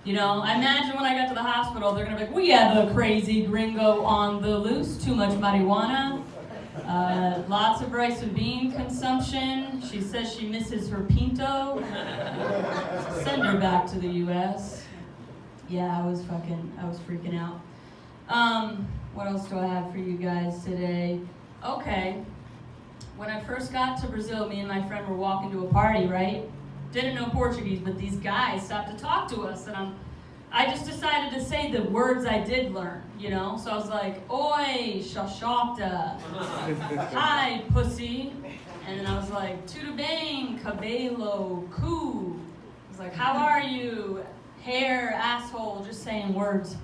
I imagine when I got to the hospital, they're gonna be like, we have a crazy gringo on the loose, too much marijuana, lots of rice and bean consumption. She says she misses her Pinto. Send her back to the U.S. Yeah, I was freaking out. What else do I have for you guys today? Okay. When I first got to Brazil, me and my friend were walking to a party, right? Didn't know Portuguese, but these guys stopped to talk to us, and I just decided to say the words I did learn, So I was like, oi, xoxota. Hi, pussy. And then I was like, tudo bem, cabelo, cu. I was like, how are you? Hair, asshole, just saying words.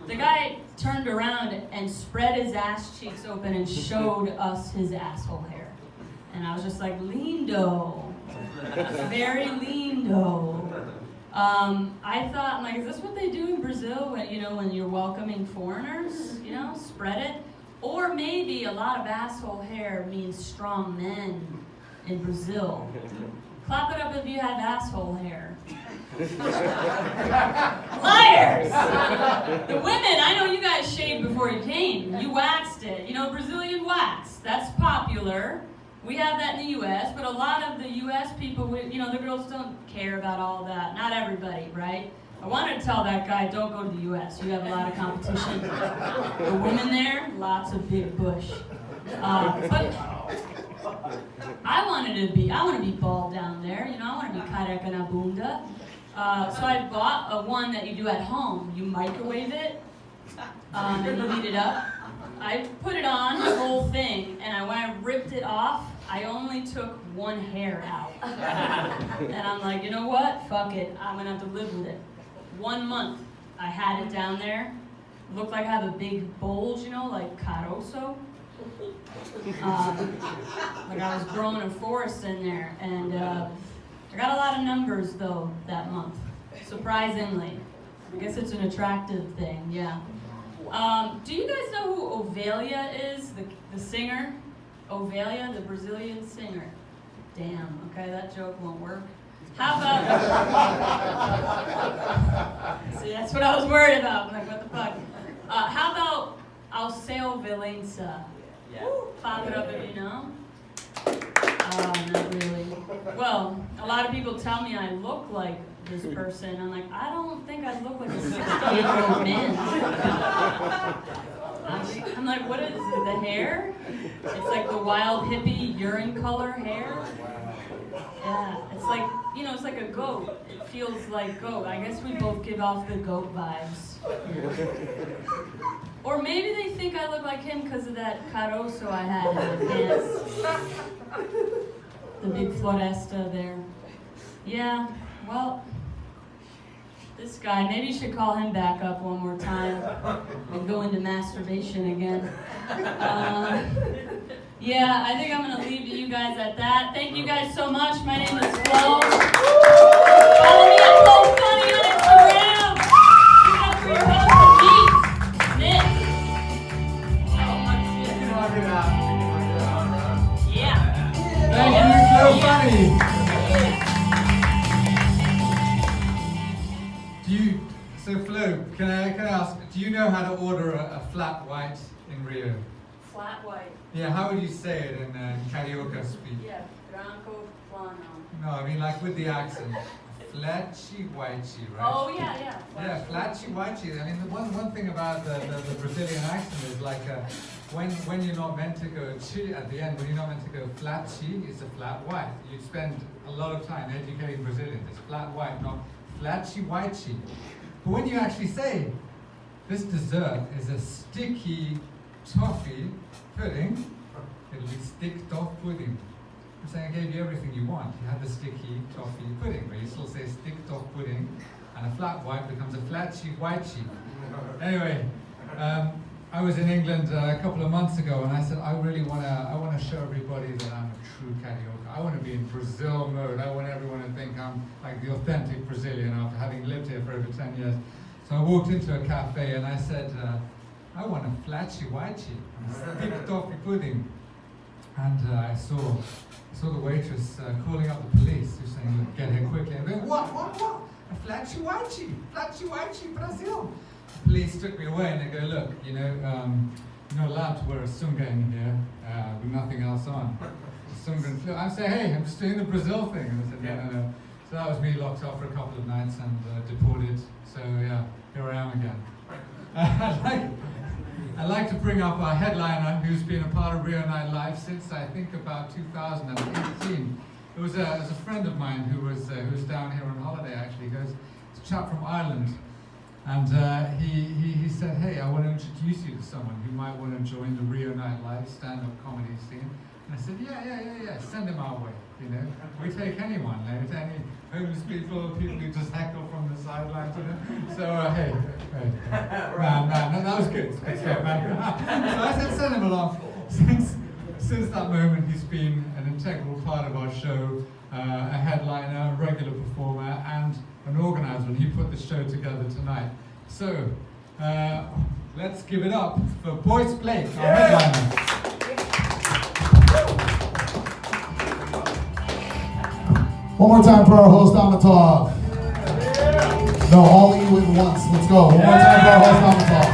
The guy turned around and spread his ass cheeks open and showed us his asshole hair. And I was just like, lindo. Very lindo. I thought, is this what they do in Brazil when you're welcoming foreigners? Spread it. Or maybe a lot of asshole hair means strong men in Brazil. Clap it up if you have asshole hair. Liars! The women, I know you guys shaved before you came. You waxed it. Brazilian wax. That's popular. We have that in the U.S., but a lot of the U.S. people, the girls don't care about all that. Not everybody, right? I wanted to tell that guy, don't go to the U.S. You have a lot of competition. The women there, lots of big bush. But I want to be bald down there. I want to be careca na bunda. So I bought a one that you do at home. You microwave it, and you heat it up. I put it on, the whole thing, and when I ripped it off, I only took one hair out. And I'm like, you know what? Fuck it. I'm going to have to live with it. 1 month, I had it down there. Looked like I have a big bulge, like Caroso. Like I was growing a forest in there. And I got a lot of numbers, though, that month. Surprisingly. I guess it's an attractive thing, yeah. Do you guys know who Ovelha is, the singer? Ovelha, the Brazilian singer. Damn, okay, that joke won't work. How about... See, that's what I was worried about. I'm like, what the fuck? How about Alceu Valença? Yeah. Pop it up if you know. Not really. Well, a lot of people tell me I look like this person. I'm like, I don't think I look like a 60-year-old man. I'm like, what is it, the hair? It's like the wild hippie urine color hair. Yeah, it's like, it's like a goat. It feels like goat. I guess we both give off the goat vibes. Or maybe they think I look like him because of that caroço I had in my pants. The big floresta there. Yeah, well, This guy, maybe you should call him back up one more time and go into masturbation again. Yeah, I think I'm going to leave you guys at that. Thank you guys so much. My name is Flo. Follow me at Flo Funny on Instagram. Keep up for your host for Meet. Nick. Oh, much yeah. Thank you, so funny. So Flo, can I ask, do you know how to order a flat white in Rio? Flat white. Yeah, how would you say it in carioca speak? Yeah, Branco Plano. No, I mean like with the accent. Flatchy whitey, right? Oh, yeah. Yeah, flatchy whitey. I mean, the one thing about the Brazilian accent is like when you're not meant to go chi at the end, when you're not meant to go flatchy, it's a flat white. You spend a lot of time educating Brazilians. It's flat white, not flatchy whitey. But when you actually say, this dessert is a sticky toffee pudding, it'll be stick toff pudding. I'm saying I gave you everything you want. You had the sticky toffee pudding, but you still say stick toff pudding, and a flat white becomes a flatchy whitey. Anyway, I was in England a couple of months ago, and I said I want to show everybody that I'm a true carioca. I want to be in Brazil mode. I want everyone to think I'm like the authentic Brazilian after having lived here for over 10 years. So I walked into a cafe and I said, I want a flatchy whitey, stick toffee pudding. And I saw the waitress calling up the police, who's saying, look, get here quickly. I'm going, what? A flatchy whitey, Brazil. The police took me away and they go, look, you're not allowed to wear a sunga in here with nothing else on. I say, hey, I'm just doing the Brazil thing. And I said, no. So that was me locked up for a couple of nights and deported. So yeah, here I am again. I'd like to bring up our headliner who's been a part of Rio Nightlife since I think about 2018. It was a friend of mine who was down here on holiday actually. He goes, it's a chap from Ireland. And he said, hey, I want to introduce you to someone who might want to join the Rio Nightlife stand-up comedy scene. And I said, yeah, send him our way, We take anyone, any homeless people who just heckle from the sidelines, So, hey. Man, that was good. So I said, send him along. Since that moment, he's been an integral part of our show, a headliner, a regular performer, and an organizer, and he put the show together tonight. So, let's give it up for Boyce Blake, our headliner. One more time for our host on the talk. No, all of you at once. Let's go. One more time for our host on the talk.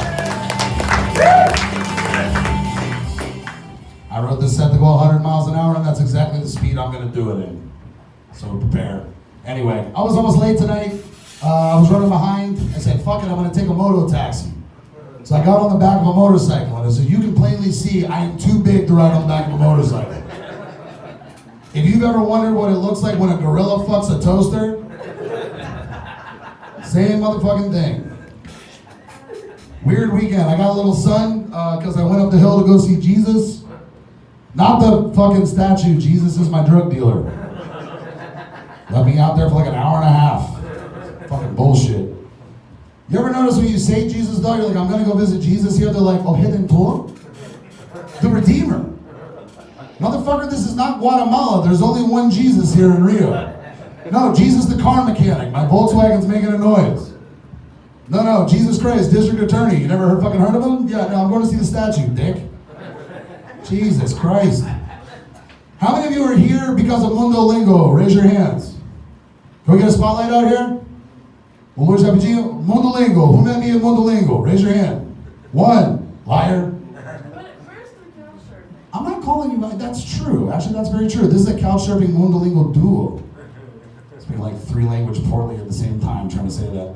I wrote this set to go 100 miles an hour, and that's exactly the speed I'm going to do it in. So prepare. Anyway, I was almost late tonight. I was running behind. I said, fuck it, I'm going to take a moto taxi. So I got on the back of a motorcycle, and as you can plainly see, I am too big to ride on the back of a motorcycle. If you've ever wondered what it looks like when a gorilla fucks a toaster, same motherfucking thing. Weird weekend. I got a little sun because I went up the hill to go see Jesus. Not the fucking statue. Jesus is my drug dealer. Left me out there for like an hour and a half. Fucking bullshit. You ever notice when you say Jesus though, you're like, I'm gonna go visit Jesus here, they're like, oh, hidden tour? The Redeemer. Motherfucker, this is not Guatemala. There's only one Jesus here in Rio. No, Jesus the car mechanic. My Volkswagen's making a noise. No, Jesus Christ, district attorney. You never fucking heard of him? Yeah, no, I'm going to see the statue, dick. Jesus Christ. How many of you are here because of Mundo Lingo? Raise your hands. Can we get a spotlight out here? Mundo Lingo. Who met me in Mundo Lingo? Raise your hand. One. Liar. Where's the couch surfing? I'm not calling you, that's true. Actually, that's very true. This is a couch surfing Mundo Lingo duo. Speaking like 3 languages poorly at the same time, trying to say that.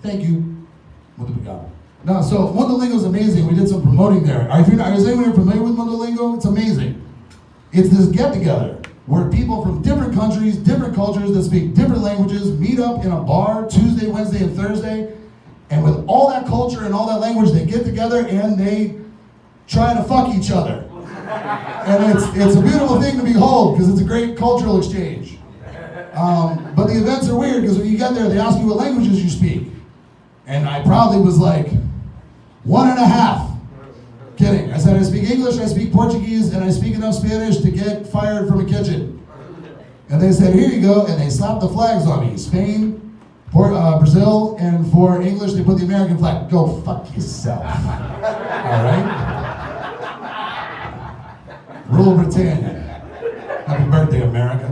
Thank you. Muito obrigado. No, so Mundo Lingo is amazing. We did some promoting there. Is anyone here familiar with Mundo Lingo? It's amazing. It's this get-together where people from different countries, different cultures that speak different languages meet up in a bar Tuesday, Wednesday, and Thursday. And with all that culture and all that language, they get together and they try to fuck each other. And it's a beautiful thing to behold because it's a great cultural exchange. But the events are weird because when you get there, they ask you what languages you speak. And I probably was like 1.5. Kidding. I said I speak English, I speak Portuguese, and I speak enough Spanish to get fired from a kitchen. And they said, here you go, and they slapped the flags on me. Spain, Brazil, and for English, they put the American flag. Go fuck yourself. All right? Rule Britannia. Happy birthday, America.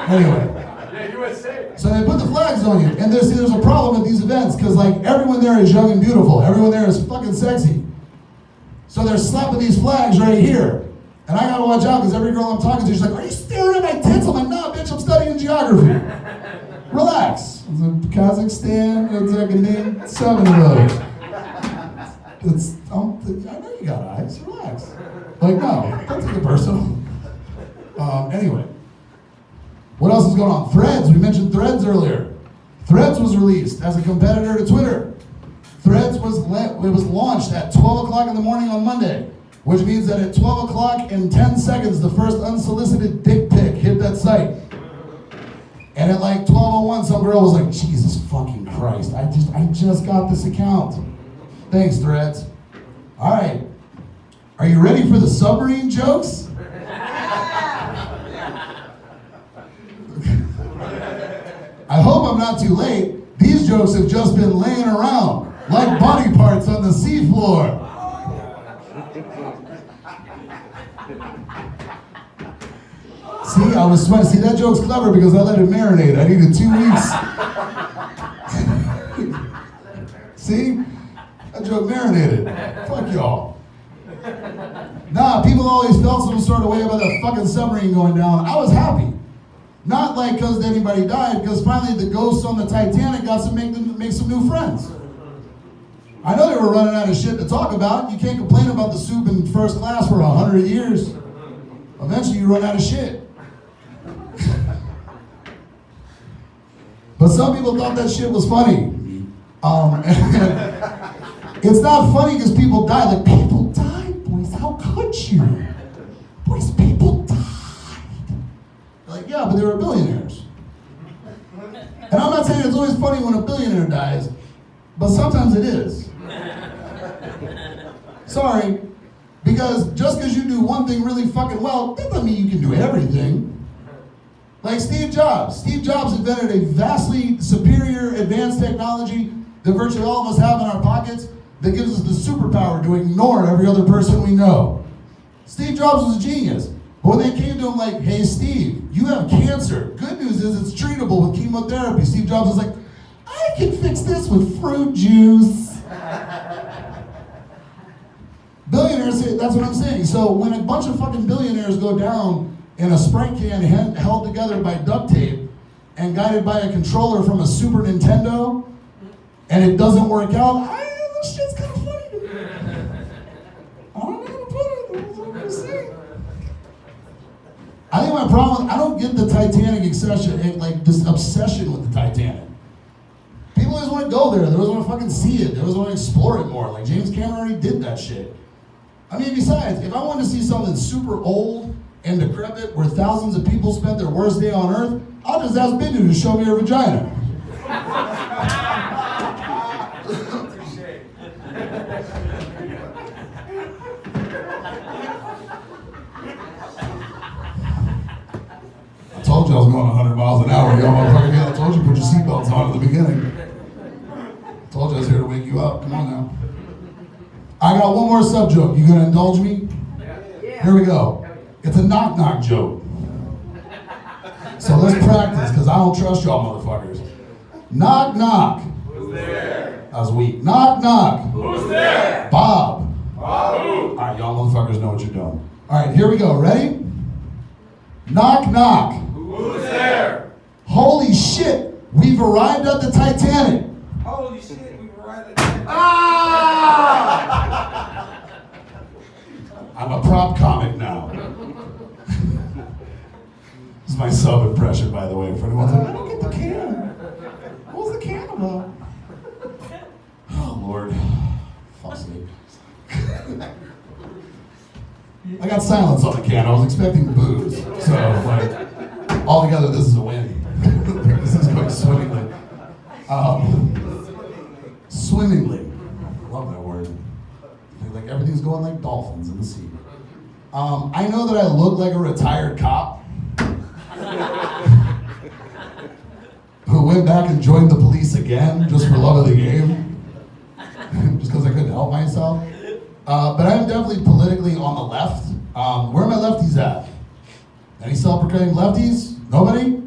Anyway. Yeah, USA. So they put the flags on you, and there's a problem with these events, because like everyone there is young and beautiful. Everyone there is fucking sexy. So they're slapping these flags right here. And I gotta watch out, because every girl I'm talking to, she's like, are you staring at my tits? I'm like, nah, bitch, I'm studying geography. Relax. It's Kazakhstan, it's like a name 7 of those. I know you got eyes, relax. Like, no, don't take it personal. Anyway. What else is going on? Threads, we mentioned Threads earlier. Threads was released as a competitor to Twitter. Threads was launched at 12 o'clock in the morning on Monday, which means that at 12 o'clock in 10 seconds, the first unsolicited dick pic hit that site. And at like 12:01, some girl was like, Jesus fucking Christ, I just got this account. Thanks, Threads. All right, are you ready for the submarine jokes? I hope I'm not too late. These jokes have just been laying around like body parts on the seafloor. See, I was sweating. See, that joke's clever because I let it marinate. I needed 2 weeks. See? That joke marinated. Fuck y'all. Nah, people always felt some sort of way about that fucking submarine going down. I was happy. Not like because anybody died, because finally the ghosts on the Titanic got to make some new friends. I know they were running out of shit to talk about. You can't complain about the soup in first class for 100 years. Eventually you run out of shit. But some people thought that shit was funny. It's not funny because people died. Like, people died, boys. How could you? Boys, people died. Like, yeah, but they were billionaires. And I'm not saying it's always funny when a billionaire dies, but sometimes it is. Sorry, because just because you do one thing really fucking well, that doesn't mean you can do everything. Like Steve Jobs. Steve Jobs invented a vastly superior advanced technology that virtually all of us have in our pockets that gives us the superpower to ignore every other person we know. Steve Jobs was a genius. But when they came to him like, hey Steve, you have cancer. Good news is it's treatable with chemotherapy. Steve Jobs was like, I can fix this with fruit juice. Billionaires, that's what I'm saying. So when a bunch of fucking billionaires go down in a Sprite can held together by duct tape and guided by a controller from a Super Nintendo, and it doesn't work out, this shit's kind of funny to me. I don't know how to put it, that's what I'm saying. I think my problem, I don't get the Titanic obsession, like this obsession with the Titanic. People always want to go there, they always want to fucking see it, they always want to explore it more. Like James Cameron already did that shit. I mean, besides, if I wanted to see something super old and decrepit where thousands of people spent their worst day on Earth, I'll just ask Bindu to show me her vagina. I told you I was going 100 miles an hour, y'all motherfucker. I told you put your seatbelts on at the beginning. I told you I was here to wake you up. Come on now. I got one more sub joke. You gonna indulge me? Yeah. Here we go. It's a knock knock joke. So let's practice, because I don't trust y'all motherfuckers. Knock knock. Who's there? That was weak. Knock knock. Who's there? Bob. Bob. All right, y'all motherfuckers know what you're doing. All right, here we go. Ready? Knock knock. Who's there? Holy shit, we've arrived at the Titanic. Holy shit, we were right at the I'm a prop comic now. This is my sub impression, by the way, for anyone's like, I don't get the can. What was the can about? Oh, Lord. Fuck's sake. I got silence on the can. I was expecting booze. So, like, altogether, this is a win. Swimmingly. Love that word. Like everything's going like dolphins in the sea. I know that I look like a retired cop who went back and joined the police again just for love of the game, just because I couldn't help myself. But I'm definitely politically on the left. Where are my lefties at? Any self-proclaimed lefties? Nobody?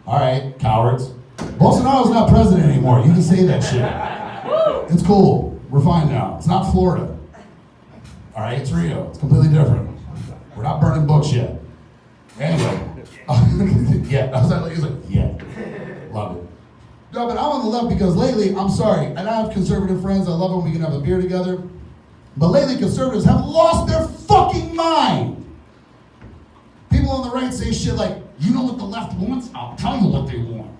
All right, cowards. Bolsonaro's not president anymore. You can say that shit. It's cool. We're fine now. It's not Florida. All right, it's Rio. It's completely different. We're not burning books yet. Anyway. Yeah, I was like, he was like, yeah. Love it. No, but I'm on the left because lately, I'm sorry, and I have conservative friends. I love when we can have a beer together. But lately, conservatives have lost their fucking mind. People on the right say shit like, you know what the left wants? I'll tell you what they want.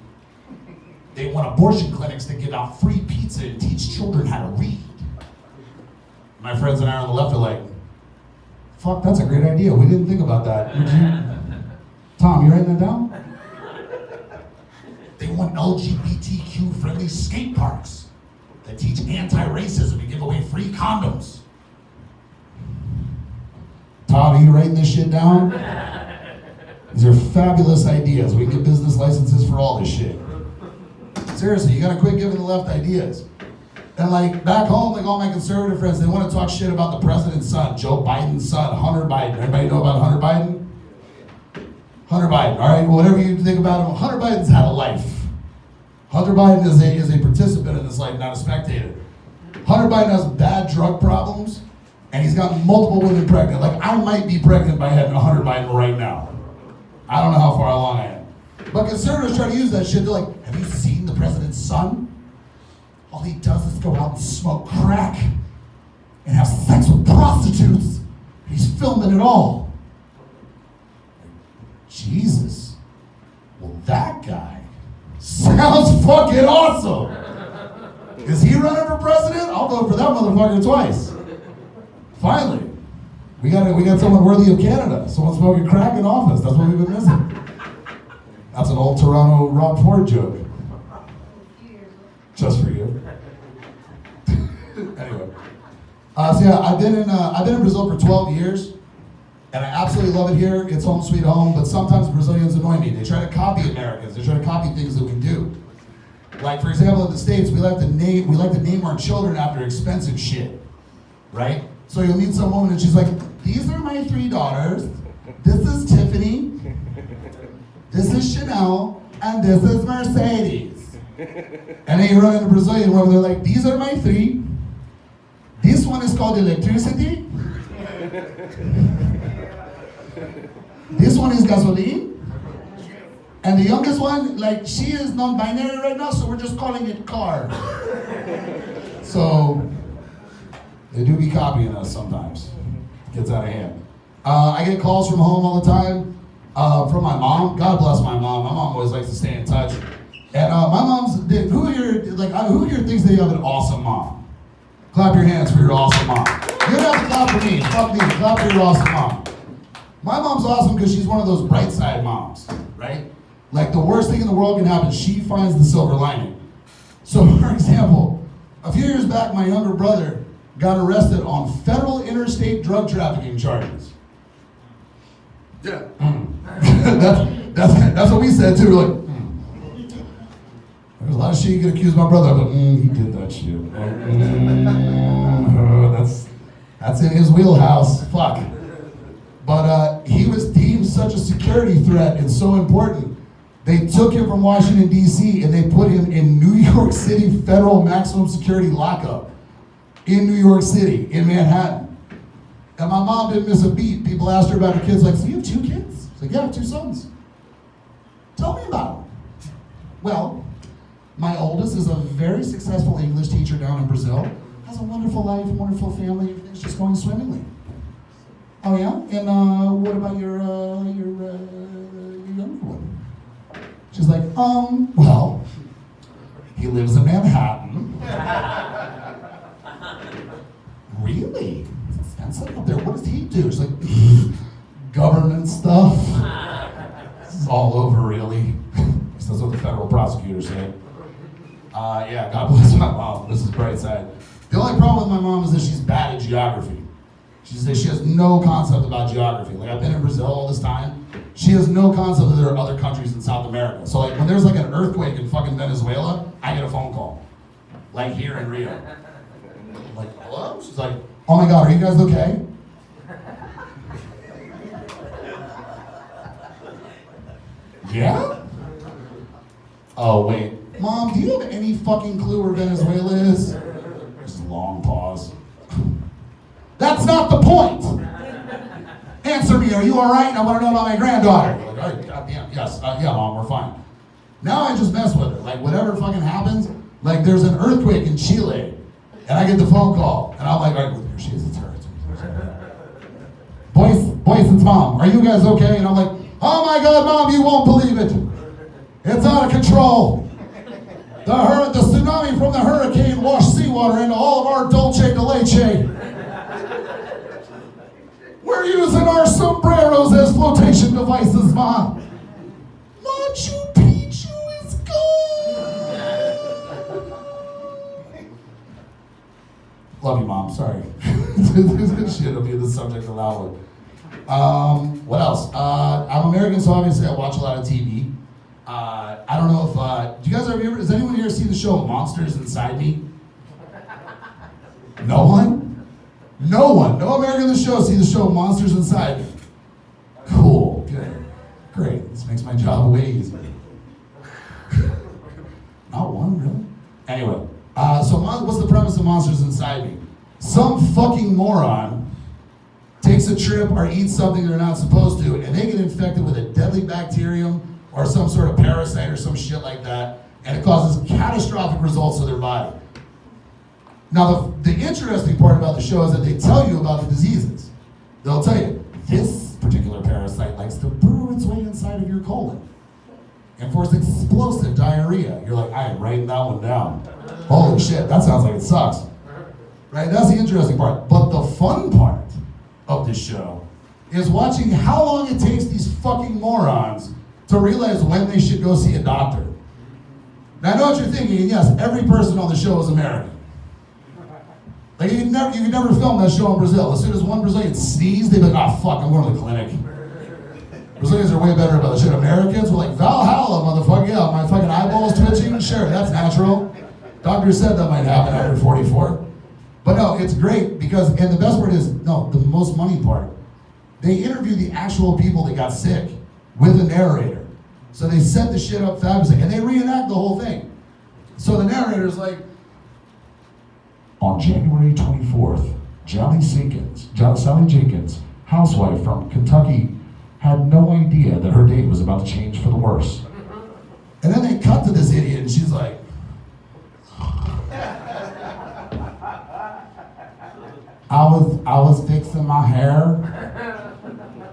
They want abortion clinics to give out free pizza and teach children how to read. My friends and I on the left are like, fuck, that's a great idea. We didn't think about that. Would you? Tom, you writing that down? They want LGBTQ-friendly skate parks that teach anti-racism and give away free condoms. Tom, are you writing this shit down? These are fabulous ideas. We can get business licenses for all this shit. Seriously, you gotta quit giving the left ideas. And like back home, like all my conservative friends, they want to talk shit about the president's son, Joe Biden's son, Hunter Biden. Everybody know about Hunter Biden? Hunter Biden, all right, well, whatever you think about him, Hunter Biden's had a life. Hunter Biden is a participant in this life, not a spectator. Hunter Biden has bad drug problems, and he's got multiple women pregnant. Like, I might be pregnant by having a Hunter Biden right now. I don't know how far along I am. But conservatives try to use that shit. They're like, have you seen the president's son? All he does is go out and smoke crack and have sex with prostitutes. He's filming it all. Jesus. Well, that guy sounds fucking awesome. Is he running for president? I'll vote for that motherfucker twice. Finally. We got someone worthy of Canada. Someone smoking crack in office. That's what we've been missing. That's an old Toronto Rob Ford joke. Just for you. Anyway. So yeah, I've been in Brazil for 12 years, and I absolutely love it here. It's home sweet home, but sometimes Brazilians annoy me. They try to copy Americans. They try to copy things that we do. Like, for example, in the States, we like to name our children after expensive shit, right? So you'll meet some woman and she's like, these are my 3 daughters. This is Tiffany. This is Chanel, and this is Mercedes. And then you run into Brazilian women, they're like, these are my 3. This one is called electricity. This one is gasoline. And the youngest one, like, she is non-binary right now, so we're just calling it car. So, they do be copying us sometimes. It gets out of hand. I get calls from home all the time, from my mom. God bless my mom. My mom always likes to stay in touch. And my mom's, who here thinks they have an awesome mom? Clap your hands for your awesome mom. You don't have to clap for me. Fuck me. Clap for your awesome mom. My mom's awesome because she's one of those bright side moms, right? Like, the worst thing in the world can happen, she finds the silver lining. So, for example, a few years back, my younger brother got arrested on federal interstate drug trafficking charges. Yeah. That's what we said too. We're like, there's a lot of shit you could accuse my brother of, but he did that shit. That's in his wheelhouse. Fuck. But he was deemed such a security threat and so important. They took him from Washington, D.C., and they put him in New York City federal maximum security lockup. In New York City, in Manhattan. And my mom didn't miss a beat. People asked her about her kids, like, so you have 2 kids? She's like, yeah, I have 2 sons. Tell me about them. Well, my oldest is a very successful English teacher down in Brazil. Has a wonderful life, wonderful family, everything's just going swimmingly. Oh yeah? And what about your younger one? She's like, well, he lives in Manhattan. Really? It's expensive up there. What does he do? She's like, government stuff. This is all over, really. That's what the federal prosecutors say. Yeah, God bless my mom. This is bright side. The only problem with my mom is that she's bad at geography. She says she has no concept about geography. Like, I've been in Brazil all this time. She has no concept that there are other countries in South America. So, like, when there's like an earthquake in fucking Venezuela, I get a phone call. Like here in Rio. I'm like, hello? She's like, oh my God, are you guys okay? Yeah? Oh, wait. Mom, do you have any fucking clue where Venezuela is? Just a long pause. That's not the point! Answer me, are you alright? I want to know about my granddaughter. You're like, all right, goddamn, yes, yeah, Mom, we're fine. Now I just mess with her. Like, whatever fucking happens, like, there's an earthquake in Chile, and I get the phone call, and I'm like, all right, here she is, it's her. Boys, it's Mom. Are you guys okay? And I'm like, oh my God, Mom, you won't believe it. It's out of control. The tsunami from the hurricane washed seawater into all of our dulce de leche. We're using our sombreros as flotation devices, Mom. Machu Picchu is gone. Love you, Mom. Sorry. This shit will be the subject of that one. What else? I'm American, so obviously I watch a lot of TV. I don't know if, do you guys ever, has anyone here seen the show Monsters Inside Me? No one? No one. No American in the show see the show Monsters Inside Me. Cool. Good. Great. This makes my job way easier. Not one, really? Anyway, so what's the premise of Monsters Inside Me? Some fucking moron takes a trip or eats something they're not supposed to, and they get infected with a deadly bacterium or some sort of parasite or some shit like that, and it causes catastrophic results to their body. Now, the interesting part about the show is that they tell you about the diseases. They'll tell you, this particular parasite likes to burrow its way inside of your colon and force explosive diarrhea. You're like, I am writing that one down. Holy shit, that sounds like it sucks. Right? That's the interesting part. But the fun part of this show is watching how long it takes these fucking morons to realize when they should go see a doctor. Now, I know what you're thinking, and yes, every person on the show is American. Like, you could never film that show in Brazil. As soon as one Brazilian sneezed, they'd be like, oh fuck, I'm going to the clinic. Brazilians are way better about that shit. Americans were like, Valhalla, motherfucker, yeah, my fucking eyeballs twitching, sure, that's natural. Doctor said that might happen after 44. But no, it's great because, and the best part is, no, the most money part, they interview the actual people that got sick with a narrator. So they set the shit up fabulously, and they reenact the whole thing. So the narrator's like, on January 24th, Sally Jenkins, housewife from Kentucky, had no idea that her day was about to change for the worse. And then they cut to this idiot, and she's like, I was fixing my hair,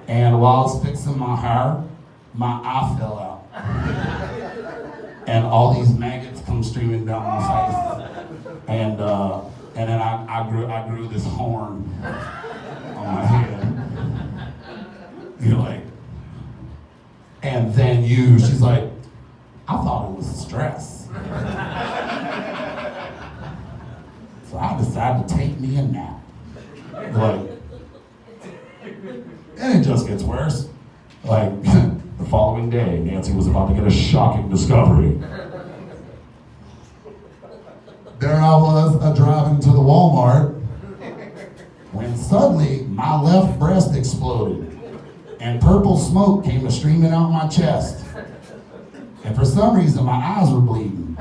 and while I was fixing my hair, my eye fell out. And all these maggots come streaming down my face. And then I grew this horn on my head. You're like, and then she's like, I thought it was stress. So I decided to take me a nap. Like, and it just gets worse. Like, the following day, Nancy was about to get a shocking discovery. There I was, driving to the Walmart, when suddenly my left breast exploded, and purple smoke came streaming out my chest. And for some reason, my eyes were bleeding.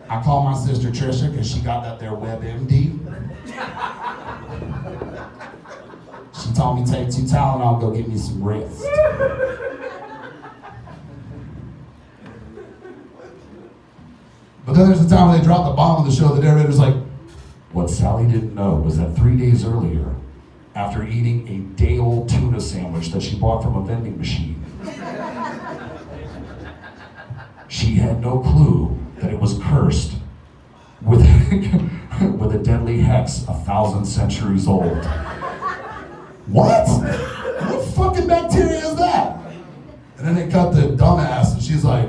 I called my sister Trisha because she got that there WebMD. She told me take 2 Tylenol, go get me some rest. But then there's a time when they drop the bomb on the show, the narrator's like, what Sally didn't know was that 3 days earlier, after eating a day-old tuna sandwich that she bought from a vending machine, she had no clue that it was cursed with, with a deadly hex 1,000 centuries old. What? What fucking bacteria is that? And then they cut the dumbass, and she's like,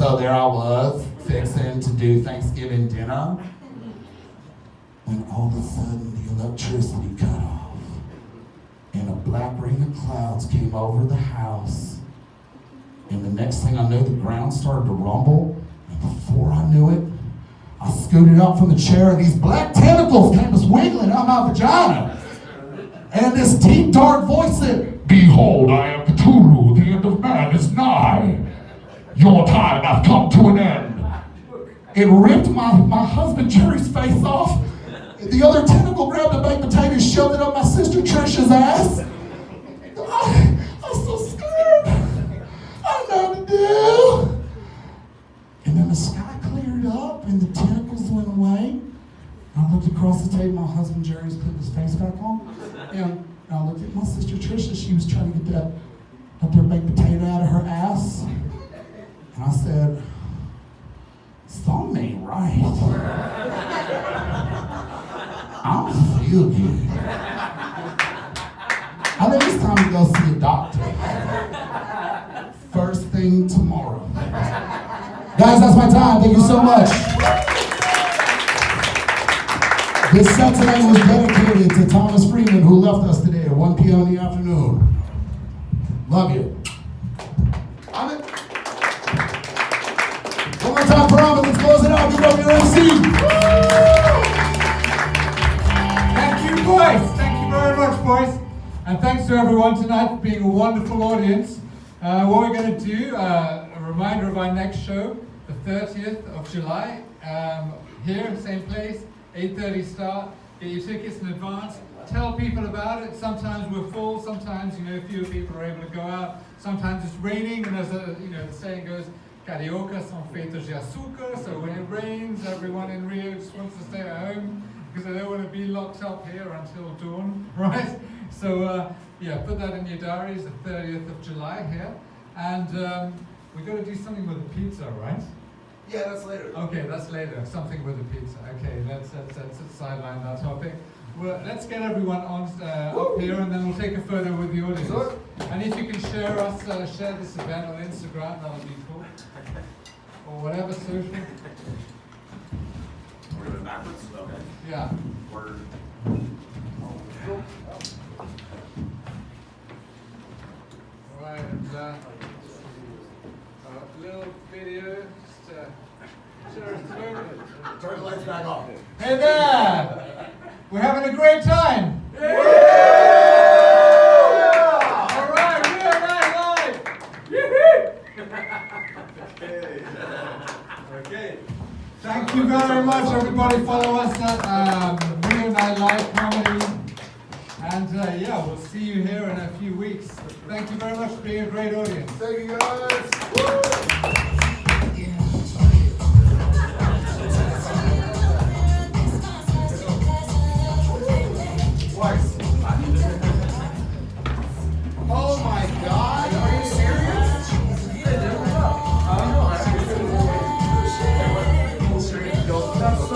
So there I was, fixing to do Thanksgiving dinner, when all of a sudden the electricity cut off, and a black ring of clouds came over the house. And the next thing I knew, the ground started to rumble, and before I knew it, I scooted up from the chair, and these black tentacles came just wiggling out my vagina. And this deep, dark voice said, "Behold, I am Cthulhu, the end of man is nigh. Your time hath come to an end." It ripped my husband Jerry's face off. The other tentacle grabbed a baked potato, shoved it up my sister Trisha's ass. I'm so scared. I don't know what to do. And then the sky cleared up and the tentacles went away. I looked across the table, my husband Jerry's putting his face back on. And I looked at my sister Trisha, she was trying to get that up there baked potato out of her ass. And I said, "Something ain't right. I don't feel good. I think it's time to go see a doctor. First thing tomorrow." Guys, that's my time. Thank you so much. This set today was dedicated to Thomas Freeman, who left us today at 1 p.m. in the afternoon. Love you. Amit. One more time for Amit. Let's close it out. Give up your MC. Thank you, boys. Thank you very much, boys. And thanks to everyone tonight for being a wonderful audience. What we're going to do, a reminder of our next show, the 30th of July, here, same place, 8:30 start. Get your tickets in advance. Tell people about it. Sometimes we're full. Sometimes, fewer people are able to go out. Sometimes it's raining, and as the saying goes, carioca son feitos de açúcar. So when it rains, everyone in Rio just wants to stay at home because they don't want to be locked up here until dawn, right? So put that in your diaries. The 30th of July here, and we've got to do something with the pizza, right? Yeah, that's later. Okay, that's later. Something with the pizza. Okay, let's sideline that topic. Well, let's get everyone on up here, and then we'll take a photo with the audience. Sure. And if you can share this event on Instagram, that'll be cool. Or whatever social. We're going backwards? Okay. Yeah. Word. All right, and a little video. Turn the lights back off. Hey there! We're having a great time! Yeah! All right, real nice live! Okay. Thank you very much, everybody. Follow us at Real Night Live Comedy. And we'll see you here in a few weeks. Thank you very much for being a great audience. Thank you, guys. Woo! Oh my God, are you serious? That's so